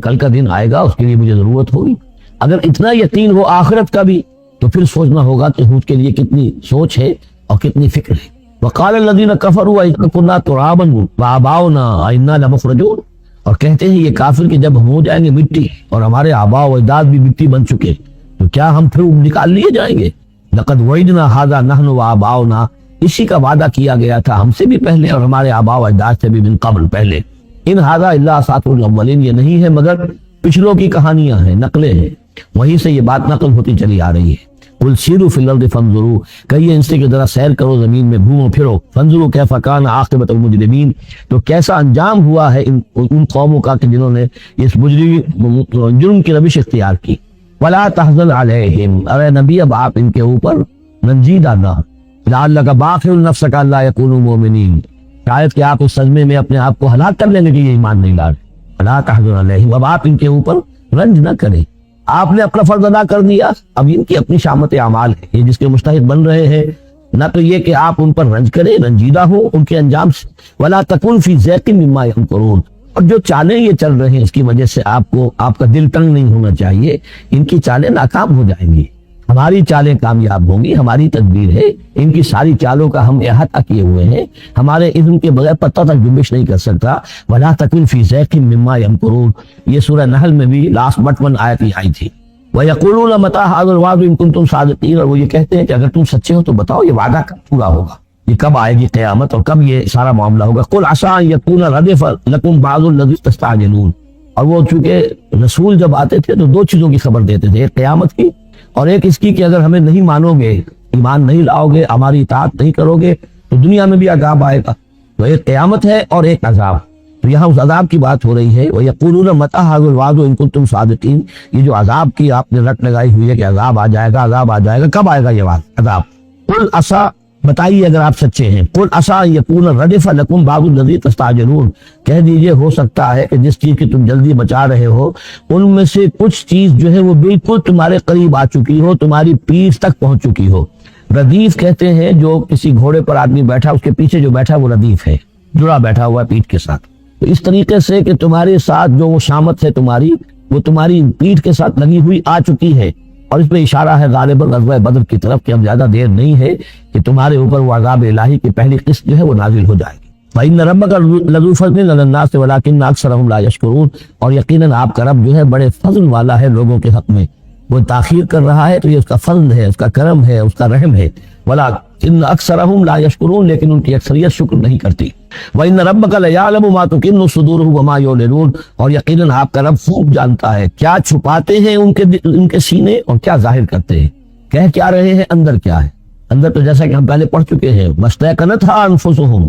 کل کا دن آئے گا، اس کے لیے مجھے ضرورت ہوگی۔ اگر اتنا یقین ہو آخرت کا بھی تو پھر سوچنا ہوگا کہ اس کے لیے کتنی سوچ ہے اور کتنی فکر ہے۔ وقال الذین کفروا اذا كنا ترابا وآباؤنا أئنا لمخرجون، اور کہتے ہیں یہ کافر کہ جب ہم ہو جائیں گے مٹی اور ہمارے آباء و اجداد بھی مٹی بن چکے تو کیا ہم پھر نکال لیے جائیں گے؟ لقد وعدنا هذا نحن وآباؤنا، اسی کا وعدہ کیا گیا تھا ہم سے بھی پہلے اور ہمارے آباء و اجداد سے بھی من قبل پہلے۔ ان هذا الا اساطیر الاولین، یہ نہیں ہے مگر پچھلوں کی کہانیاں ہیں، نقلیں ہیں، وہیں سے یہ بات نقل ہوتی چلی آ رہی ہے۔ قل سیروا فی الارض فانظروا، کہیے ان سے کہ ذرا سیر کرو زمین میں، گھومو پھرو، فانظروا کیف کان عاقبۃ المجرمین، تو کیسا انجام ہوا ہے ان قوموں کا کہ جنہوں نے اس جرم کی روش اختیار کی۔ ولا تحزن علیہم، ارے نبی اب آپ ان کے اوپر رنجیدہ نہ، لعلک باخع نفسک الا یکونوا مؤمنین، شاید کہ آپ اس صدمے میں اپنے آپ کو ہلاک کر لیں گے کہ یہ ایمان نہیں لا رہے۔ ولا تحزن علیہم، اب آپ ان کے اوپر رنج نہ کریں، آپ نے اپنا فرض ادا کر دیا، اب ان کی اپنی شامت اعمال ہے، یہ جس کے مستحق بن رہے ہیں، نہ تو یہ کہ آپ ان پر رنج کریں، رنجیدہ ہو ان کے انجام سے۔ ولا تکن فی ضیق مما یمکرون، اور جو چالیں یہ چل رہے ہیں اس کی وجہ سے آپ کا دل تنگ نہیں ہونا چاہیے، ان کی چالیں ناکام ہو جائیں گی، ہماری چالیں کامیاب ہوں گی، ہماری تدبیر ہے، ان کی ساری چالوں کا ہم احاطہ کیے ہوئے ہیں، ہمارے اذن کے بغیر پتہ تک جنبش نہیں کر سکتا۔ ولا تکن فی ضیق مما یمکرون، یہ سورہ نحل میں بھی لاسٹ بٹ 1 آیت ہی آئی تھی۔ وَيَقُولُونَ مَتَىٰ هَٰذَا الْوَعْدُ إِن كُنتُمْ صَادِقِينَ، اور وہ یہ کہتے ہیں کہ اگر تم سچے ہو تو بتاؤ یہ وعدہ کب پورا ہوگا، یہ کب آئے گی قیامت اور کب یہ سارا معاملہ ہوگا۔ قُلْ عَسَىٰ أَن يَكُونَ رَدِفَ لَكُمْ بَعْضُ الَّذِي تَسْتَعْجِلُونَ، اور وہ چونکہ رسول جب آتے تھے تو 2 چیزوں کی خبر دیتے تھے، ایک قیامت کی اور ایک اس کی کہ اگر ہمیں نہیں مانو گے، ایمان نہیں لاؤ گے، ہماری اطاعت نہیں کرو گے تو دنیا میں بھی عذاب آئے گا۔ تو ایک قیامت ہے اور ایک عذاب، تو یہاں اس عذاب کی بات ہو رہی ہے۔ وَيَقُولُونَ مَتَىٰ هَٰذَا الْوَعْدُ إِن كُنتُمْ صَادِقِينَ، یہ جو عذاب کی آپ نے رٹ لگائی ہوئی ہے کہ عذاب آ جائے گا، عذاب آ جائے گا، کب آئے گا یہ عذاب؟ قُلْ عَسَىٰ، بتائیے اگر آپ سچے ہیں، قُلْ عَسَىٰ أَن يَكُونَ رَدِفَ لَكُمْ بَعْضُ الَّذِي تَسْتَعْجِلُونَ، کہہ دیجئے ہو سکتا ہے کہ جس چیز کی تم جلدی مچا رہے ہو ان میں سے کچھ چیز جو ہے وہ بالکل تمہارے قریب آ چکی ہو، تمہاری پیٹھ تک پہنچ چکی ہو۔ ردیف کہتے ہیں جو کسی گھوڑے پر آدمی بیٹھا اس کے پیچھے جو بیٹھا وہ ردیف ہے، جڑا بیٹھا ہوا ہے پیٹھ کے ساتھ۔ تو اس طریقے سے کہ تمہارے ساتھ جو وہ شامت ہے تمہاری، وہ تمہاری پیٹھ کے ساتھ لگی ہوئی آ چکی ہے، اور اس میں اشارہ ہے غالباً غزوہ بدر کی طرف کہ اب زیادہ دیر نہیں ہے کہ تمہارے اوپر وہ عذاب الہی کی پہلی قسط جو ہے وہ نازل ہو جائے گی۔ فَإِنَّ رَبَّكَ لَذُو فَضْلٍ عَلَى النَّاسِ وَلَٰكِنَّ أَكْثَرَهُمْ لَا يَشْكُرُونَ، اور یقیناً آپ کا رب جو ہے بڑے فضل والا ہے لوگوں کے حق میں، وہ تاخیر کر رہا ہے تو یہ اس کا فضل ہے، اس کا کرم ہے، اس کا رحم ہے۔ وَلَٰكِنَّ أَكْثَرَهُمْ لَا يَشْكُرُونَ، لیکن ان کی اکثریت شکر نہیں کرتی۔ وَإِنَّ رَبَّكَ لَيَعْلَمُ مَا تُكِنُّ صُدُورُهُمْ وَمَا يُعْلِنُونَ، اور یقیناً آپ کا رب خوب جانتا ہے کیا چھپاتے ہیں ان کے سینے اور کیا ظاہر کرتے ہیں، کہہ کیا رہے ہیں، اندر کیا ہے۔ اندر تو جیسا کہ ہم پہلے پڑھ چکے ہیں، وَاسْتَيْقَنَتْهَا أَنفُسُهُمْ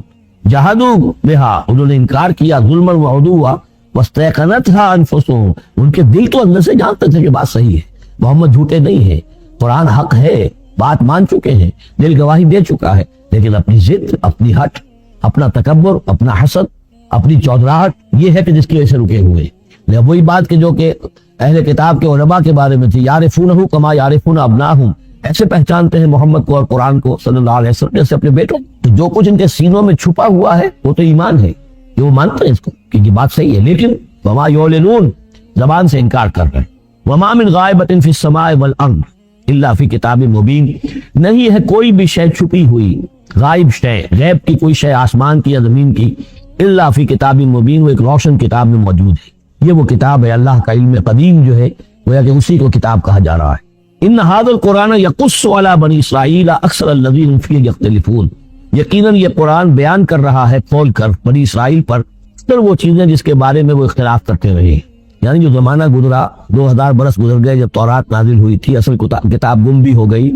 جَحَدُوا بِهَا، انہوں نے انکار کیا ظلمًا وعدوا، وَاسْتَيْقَنَتْهَا أَنفُسُهُمْ، ان کے دل تو اندر سے جانتے تھے کہ بات صحیح ہے، محمد جھوٹے نہیں ہیں، قرآن حق ہے، بات مان چکے ہیں، دل گواہی دے چکا ہے، لیکن اپنی ضد، اپنی ہٹ، اپنا تکبر، اپنا حسد اپنی چودراہٹ یہ ہے کہ جس کی وجہ سے رکے ہوئے. وہی بات کہ جو کہ اہل کتاب کے علماء کے بارے میں تھی، یعرفونہ کما یعرفون ابناہم، ایسے پہچانتے ہیں محمد کو اور قرآن کو صلی اللہ علیہ وسلم جیسے اپنے بیٹوں. تو جو کچھ ان کے سینوں میں چھپا ہوا ہے وہ تو ایمان ہے کہ وہ مانتے ہیں اس کو کہ یہ بات صحیح ہے، لیکن وما یعلنون، زبان سے انکار کر رہے ہیں. وما من غائبۃ فی السماء والارض الا فی کتاب مبین، نہیں ہے کوئی بھی شے چھپی ہوئی، غائب شے، غیب کی کوئی شے آسمان کی یا زمین کی، الا فی کتاب مبین، وہ ایک روشن کتاب میں موجود ہے. یہ وہ کتاب ہے اللہ کا علم قدیم جو ہے، گویا کہ اسی کو کتاب کہا جا رہا ہے. ان ھذا القرآن یقص علی بنی اسرائیل اکثر الذین فیہ یختلفون، یقیناً یہ قرآن بیان کر رہا ہے کھول کر بنی اسرائیل پر اکثر وہ چیزیں جس کے بارے میں وہ اختلاف کرتے رہے. یعنی جو زمانہ گزرا، 2000 برس گزر گئے جب تورات نازل ہوئی تھی، اصل کتاب گم بھی ہو گئی،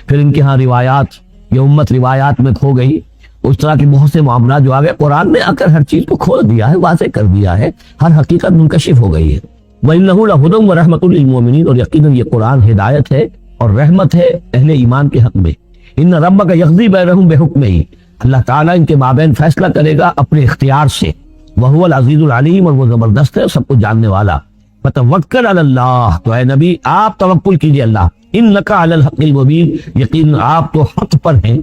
پھر ان کے ہاں روایات، یہ امت روایات میں کھو گئی، اس طرح کے بہت سے معاملات جو آ گئے، قرآن نے آ کر ہر چیز کو کھول دیا ہے، واضح کر دیا ہے، ہر حقیقت منکشف ہو گئی ہے. وَإِنَّهُ لَهُدًى وَرَحْمَةٌ لِّلْمُؤْمِنِينَ، اور یقیناً یہ قرآن ہدایت ہے اور رحمت ہے اہل ایمان کے حق میں. إِنَّ رَبَّكَ يَقْضِي بَيْنَهُم بِحُكْمِهِ، اللہ تعالیٰ ان کے مابین فیصلہ کرے گا اپنے اختیار سے. وَهُوَ الْعَزِيزُ الْعَلِيمُ، اور وہ زبردست ہے سب کچھ جاننے والا. فَتَوَكَّلْ عَلَى اللَّهِ، تو اے نبی آپ توکل کیجئے اللہ. إِنَّكَ عَلَى الْحَقِّ الْمُبِينِ، یقین آپ تو حق پر ہیں،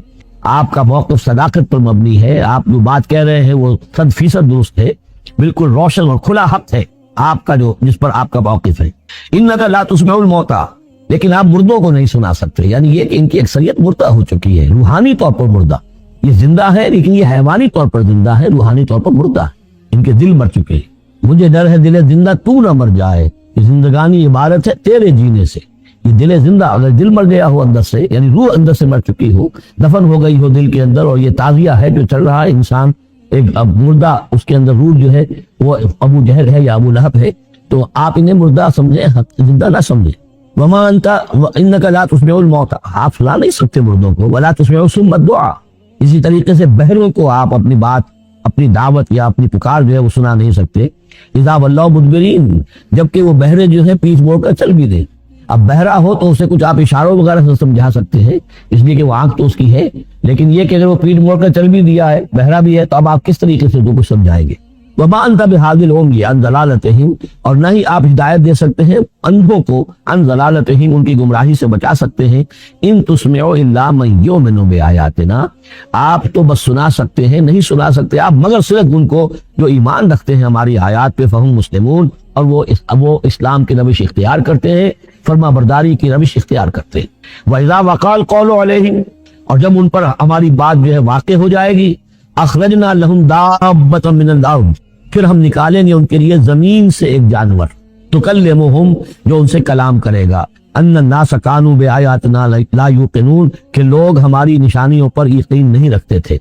آپ کا موقف صداقت پر مبنی ہے، آپ جو بات کہہ رہے ہیں وہ 100% درست ہے، بالکل روشن اور کھلا حق ہے آپ کا، جو جس پر آپ کا موقف ہے. إِنَّكَ لَا تُسْمِعُ الْمَوْتَىٰ، لیکن آپ مردوں کو نہیں سنا سکتے. یعنی یہ کہ ان کی اکثریت مردہ ہو چکی ہے، روحانی طور پر مردہ. یہ زندہ ہے لیکن یہ حیوانی طور پر زندہ ہے، روحانی طور پر مردہ ہے. ان کے دل مر چکے ہیں. مجھے ڈر ہے دل زندہ تو نہ مر جائے، یہ زندگانی عبارت ہے تیرے جینے سے. یہ دل زندہ، اگر دل مر گیا ہو اندر سے، یعنی روح اندر سے مر چکی ہو، دفن ہو گئی ہو دل کے اندر، اور یہ تعزیہ ہے جو چل رہا ہے، انسان ایک مردہ، اس کے اندر روح جو ہے وہ ابو جہل ہے یا ابو لہب ہے، تو آپ انہیں مردہ سمجھیں، زندہ نہ سمجھیں. وما انت انک لا تسمع الموتى، آپ سنا نہیں سکتے مردوں کو. ولا تسمع صم الدعاء، اسی طریقے سے بہروں کو آپ اپنی بات، اپنی دعوت یا اپنی پکار جو ہے وہ سنا نہیں سکتے. اذا ولوا مدبرین، جبکہ وہ بہرے جو ہے پیچھ موڑ کر چل بھی دیں. اب بہرا ہو تو اسے کچھ آپ اشاروں وغیرہ سے سمجھا سکتے ہیں، اس لیے کہ وہ آنکھ تو اس کی ہے، لیکن یہ کہ اگر وہ پیٹھ موڑ کر چل بھی دیا ہے، بہرا بھی ہے، تو اب آپ کس طریقے سے وہ کچھ سمجھائیں گے. وما انت بہادی العمی عن ضلالتہم، اور نہ ہی آپ ہدایت دے سکتے ہیں اندھوں کو، عن ضلالتہم، ان کی گمراہی سے بچا سکتے ہیں. ان تسمع الا من یؤمن بآیاتنا، آپ تو بس سنا سکتے ہیں، نہیں سنا سکتے آپ مگر صرف ان کو جو ایمان رکھتے ہیں ہماری آیات پہ. فہم مسلمون، اور وہ اسلام کی روش اختیار کرتے ہیں، فرما برداری کی روش اختیار کرتے ہیں. وَإِذَا وَقَعَ الْقَوْلُ عَلَيْهِمْ، اور جب ان پر ہماری بات جو ہے واقع ہو جائے گی، اخرجنا لهم دابة من الارض، پھر ہم نکالیں گے ان کے لیے زمین سے ایک جانور، تکلمہم، جو ان سے کلام کرے گا، ان الناس كانوا بآیاتنا لا یوقنون، کہ لوگ ہماری نشانیوں پر یقین نہیں رکھتے تھے.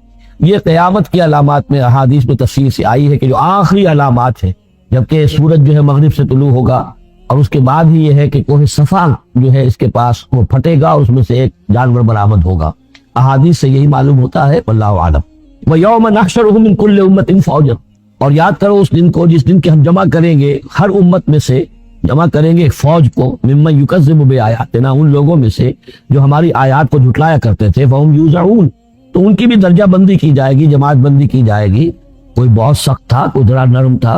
یہ قیامت کی علامات میں احادیث میں تفصیل سے آئی ہے کہ جو آخری علامات ہیں، جبکہ سورج جو ہے مغرب سے طلوع ہوگا، اور اس کے بعد ہی یہ ہے کہ کوہ صفا جو ہے اس کے پاس وہ پھٹے گا اور اس میں سے ایک جانور برآمد ہوگا. احادیث سے یہی معلوم ہوتا ہے، واللہ اعلم. وَيَوْمَ نَحْشُرُهُم مِّن كُلِّ أُمَّةٍ فَوْجًا، اور یاد کرو اس دن کو جس دن کے ہم جمع کریں گے ہر امت میں سے، جمع کریں گے ایک فوج کو، ممن یکذب بآیاتنا، ان لوگوں میں سے جو ہماری آیات کو جھٹلایا کرتے تھے. فَهُمْ يُوزَعُونَ، تو ان کی بھی درجہ بندی کی جائے گی، جماعت بندی کی جائے گی. کوئی بہت سخت تھا، کوئی ذرا نرم تھا،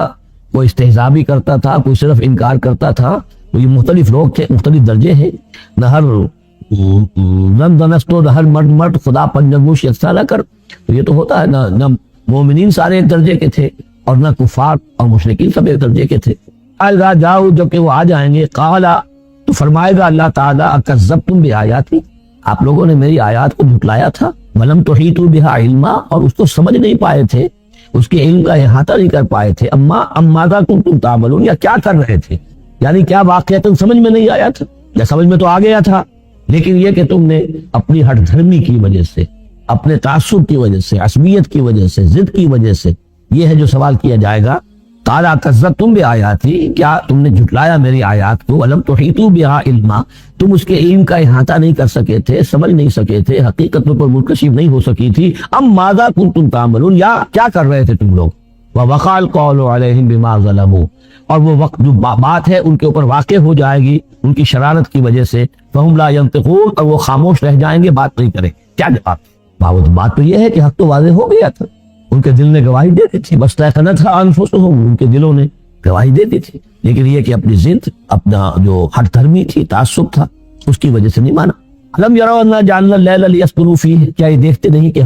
کوئی استہزاء بھی کرتا تھا، کوئی صرف انکار کرتا تھا. تو یہ مختلف لوگ تھے، مختلف درجے ہیں. نہ ہر نہ ہر مرد خدا پنجگوش یکساں نہ کر، تو یہ تو ہوتا ہے نہ مومنین سارے ایک درجے کے تھے اور نہ کفار اور مشرکین سب ایک درجے کے تھے. اذا جاؤ، جب کہ وہ آ جائیں گے، قالا، تو فرمائے گا اللہ تعالیٰ، اکذبتم بآیاتی، آپ لوگوں نے میری آیات کو جھٹلایا تھا. ولم تحیطوا بہا علما، اور اس کو سمجھ نہیں پائے تھے، اس کے علم کا احاطہ نہیں کر پائے تھے. ماذا کنتم تعملون، یا کیا کر رہے تھے، یعنی کیا واقعتاً سمجھ میں نہیں آیا تھا، یا سمجھ میں تو آ گیا تھا، لیکن یہ کہ تم نے اپنی ہٹ دھرمی کی وجہ سے، اپنے تعصب کی وجہ سے، عصبیت کی وجہ سے، ضد کی وجہ سے، یہ ہے جو سوال کیا جائے گا. قال کذبتم بآیاتی، کیا تم نے جھٹلایا میری آیات کو. ولم تحیطوا بہا علما، تم اس کے علم کا احاطہ نہیں کر سکے تھے، سمجھ نہیں سکے تھے، حقیقت پر منکشف نہیں ہو سکی تھی. ماذا کنتم تعملون، یا کیا کر رہے تھے تم لوگ. ووقع القول علیہم بما ظلموا، اور وہ وقت جو بات ہے ان کے اوپر واقع ہو جائے گی ان کی شرارت کی وجہ سے. فہم لا ینطقون، اور وہ خاموش رہ جائیں گے، بات نہیں کریں. کیا جواب؟ بات تو یہ ہے کہ حق تو واضح ہو گیا تھا، ان کے دل نے گواہی دے دی تھی، واستيقنتها انفسهم، ان کے دلوں نے گواہی دے دی تھی، لیکن یہ کہ اپنی ضد، اپنا جو ہٹ دھرمی تھی، تعصب تھا، اس کی وجہ سے نہیں مانا۔ الم يروا انا جعلنا الليل ليسكنوا فيه، کیا یہ دیکھتے نہیں کہ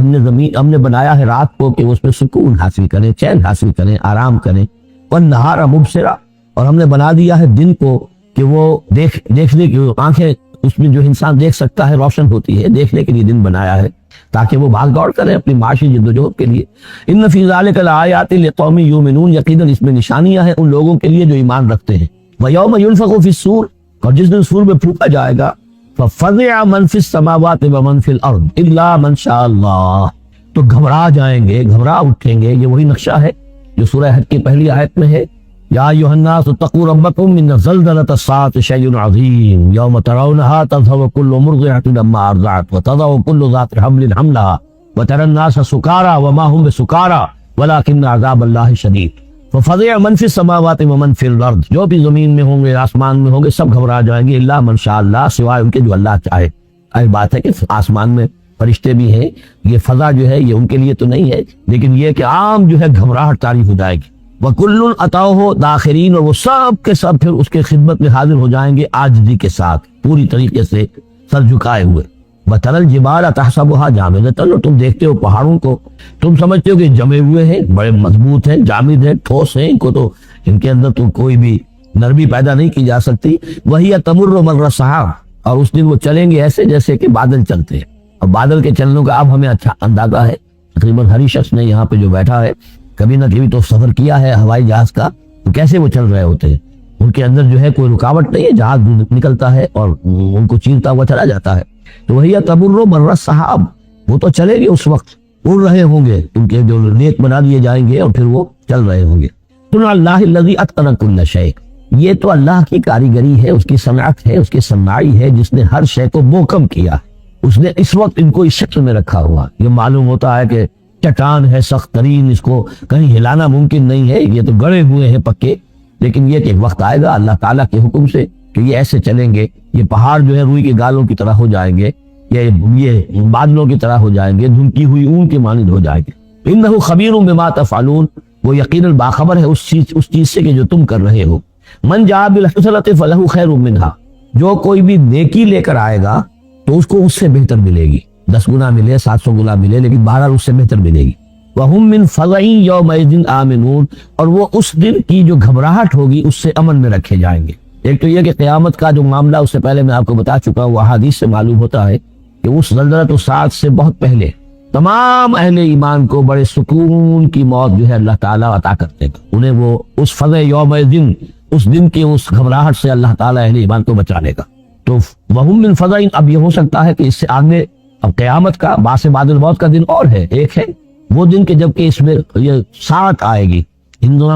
ہم نے بنایا ہے رات کو کہ اس میں سکون حاصل کریں، چین حاصل کریں، آرام کریں، والنهار مبصرا، اور ہم نے بنا دیا ہے دن کو کہ وہ دیکھنے کی آنکھیں اس میں جو انسان دیکھ سکتا ہے روشن ہوتی ہے، دیکھنے کے لیے دن بنایا ہے تاکہ وہ بھاگ دوڑ کریں اپنی معاشی جدوجہد کے لیے۔ ان فی ذلک لآیات لقوم یؤمنون، یقیناً اس میں نشانیاں ہیں ان لوگوں کے لیے جو ایمان رکھتے ہیں۔ ویوم ینفخ فی الصور، اور جس دن سور میں پھونکا جائے گا، ففزع من فی السماوات ومن فی الارض الا من شاء اللہ، تو گھبرا جائیں گے، گھبرا اٹھیں گے۔ یہ وہی نقشہ ہے جو سورہ حج کی پہلی آیت میں ہے، یا ایھا الناس اتقوا ربکم ان زلزلۃ الساعۃ شیء عظیم یوم ترونها تذهل كل مرضعۃ عما ارضعت وتضع كل ذات حمل حملها وترى الناس سکارى وما هم بسکارى ولكن عذاب اللہ شدید۔ ففزع من فی السماوات ومن فی الارض، جو بھی زمین میں ہوں گے، آسمان میں ہوں گے، سب گھبرا جائیں گے، الا من شاء اللہ، سوائے ان کے جو اللہ چاہے۔ ای بات ہے کہ آسمان میں فرشتے بھی ہیں، یہ فضا جو ہے یہ ان کے لیے تو نہیں ہے، لیکن یہ کہ عام جو ہے گھبراہٹ طاری ہو جائے گی۔ وَكُلٌّ أَتَوْهُ دَاخِرِينَ، اور وہ سب کے سب پھر اس کے خدمت میں حاضر ہو جائیں گے عاجزی کے ساتھ، پوری طریقے سے سر جھکائے ہوئے۔ وَتَرَى الْجِبَالَ تَحْسَبُهَا جَامِدَةً، اور تم دیکھتے ہو پہاڑوں کو، تم سمجھتے ہو کہ جمے ہوئے ہیں، بڑے مضبوط ہیں، جامد ہیں، ٹھوس ہیں، ان کو تو ان کے اندر تو کوئی بھی نرمی پیدا نہیں کی جا سکتی۔ وَهِيَ تَمُرُّ مَرَّ السَّحَابِ، اور اس دن وہ چلیں گے ایسے جیسے کہ بادل چلتے ہیں۔ اور بادل کے چلنے کا اب ہمیں اچھا اندازہ ہے، تقریباً ہر شخص نے یہاں پہ جو بیٹھا ہے کبھی نہ کبھی تو سفر کیا ہے ہوائی جہاز کا، تو کیسے وہ چل رہے ہوتے ہیں، ان کے اندر جو ہے کوئی رکاوٹ نہیں ہے، جہاز نکلتا ہے اور ان کو چیرتا ہوا چلا جاتا ہے۔ تو وہی تمر مر السحاب، وہ تو چلے گے، اس وقت اڑ رہے ہوں گے، ان کے جو نیک بنا دیے جائیں گے اور پھر وہ چل رہے ہوں گے۔ صنع اللہ الذی اتقن کل شیء، یہ تو اللہ کی کاریگری ہے، اس کی صنعت ہے، اس کی صنائی ہے، جس نے ہر شے کو محکم کیا، اس نے اس وقت ان کو اس شکل میں رکھا ہوا۔ یہ معلوم ہوتا ہے کہ چٹان ہے سخت ترین، اس کو کہیں ہلانا ممکن نہیں ہے، یہ تو گڑے ہوئے ہیں پکے، لیکن یہ کہ ایک وقت آئے گا اللہ تعالیٰ کے حکم سے کہ یہ ایسے چلیں گے، یہ پہاڑ جو ہے روئی کے گالوں کی طرح ہو جائیں گے، یہ بادلوں کی طرح ہو جائیں گے، دھمکی ہوئی اون کے مانند ہو جائیں گے۔ انہ خبیر بما تفعلون، وہ یقیناً باخبر ہے اس چیز سے کہ جو تم کر رہے ہو۔ من جاء بالحسنۃ فلہ خیر منہا، جو کوئی بھی نیکی لے کر آئے گا تو اس کو اس سے بہتر ملے گی، 10 گنا ملے، 700 گنا ملے، لیکن 12 اس سے بہتر ملے گی۔ وَهُم مِّن فَزَعٍ يَوْمَئِذٍ آمِنُونَ، اور وہ اس دن کی جو گھبراہٹ ہوگی اس سے امن میں رکھے جائیں گے۔ ایک تو یہ کہ قیامت کا جو معاملہ اس سے پہلے میں آپ کو بتا چکا ہوں، احادیث سے معلوم ہوتا ہے کہ اس زلزلۃ الساعۃ سے بہت پہلے تمام اہل ایمان کو بڑے سکون کی موت جو ہے اللہ تعالیٰ عطا کرتے گا، انہیں وہ اس فزع یومئذ، اس دن کی اس گھبراہٹ سے اللہ تعالیٰ اہل ایمان کو بچا لے گا۔ تو وَهُم مِّن فَزَعٍ، اب یہ ہو سکتا ہے کہ اس سے آگے اب قیامت کا باس بعد الموت کا دن اور ہے، ایک ہے وہ دن کہ جب کہ اس میں یہ ساعت آئے گی،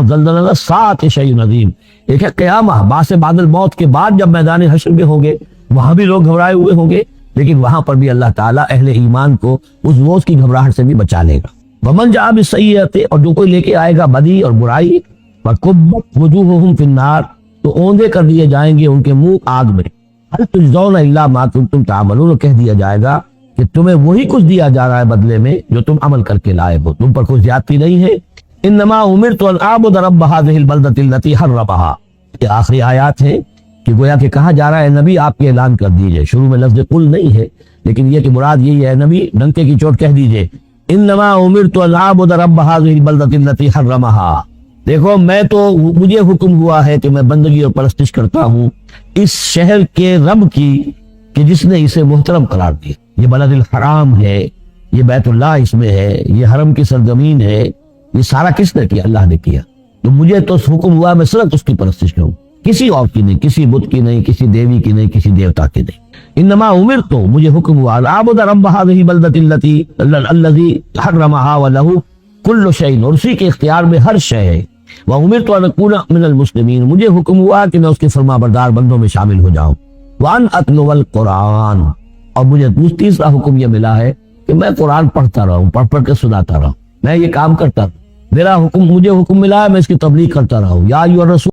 زلزلہ ساعت شیء عظیم، ایک ہے قیامہ باس بعد الموت کے بعد جب میدان حشر میں ہوں گے، وہاں بھی لوگ گھبرائے ہوئے ہوں گے، لیکن وہاں پر بھی اللہ تعالیٰ اہل ایمان کو اس روز کی گھبراہٹ سے بھی بچا لے گا۔ ومن جاء بالسیئۃ، اور جو کوئی لے کے آئے گا بدی اور برائی، فکبت وجوہہم فی النار، تو اوندے کر دیے جائیں گے ان کے منہ آگ میں۔ هل تجزون الا ما کنتم تعملون، کہہ دیا جائے گا کہ تمہیں وہی کچھ دیا جا رہا ہے بدلے میں جو تم عمل کر کے لائے ہو، تم پر کوئی زیادتی نہیں ہے۔ انما امرت ان اعبد رب هذه البلدۃ التي حرمها، یہ آخری آیات ہیں کہ گویا کہ کہا جا رہا ہے نبی آپ کے اعلان کر دیجئے، شروع میں لفظ قل نہیں ہے، لیکن یہ کہ مراد یہی ہے نبی ڈنکے کی چوٹ کہہ دیجئے، انما امرت ان اعبد رب هذه البلدۃ التي حرمها، دیکھو میں تو مجھے حکم ہوا ہے کہ میں بندگی اور پرستش کرتا ہوں اس شہر کے رب کی کہ جس نے اسے محترم قرار دیا۔ یہ بلد الحرام ہے، یہ بیت اللہ اس میں ہے، یہ حرم کی سرزمین ہے، یہ سارا کس نے کیا؟ اللہ نے کیا۔ تو مجھے تو حکم ہوا میں صرف اس کی پرستش کروں، کسی اور کی نہیں، کسی بت کی نہیں، کسی دیوی کی نہیں، کسی دیوتا کی نہیں۔ انما امرت، مجھے حکم ہوا اعبد رب هذه البلدۃ الذی حرمها وله كل شیء، اور اسی کے اختیار میں ہر شے ہے۔ وامرت ان اکون من المسلمین، مجھے حکم ہوا کہ میں اس کے فرما بردار بندوں میں شامل ہو جاؤں۔ وان اتلو القرآن، اور مجھے تیسرا حکم یہ ملا ہے کہ میں قرآن پڑھتا رہوں، پڑھ کے سناتا رہوں، میں یہ کام کرتا رہوں، میرا حکم، مجھے حکم ملا ہے میں اس کی تبلیغ کرتا رہوں۔ یا ایھا الرسول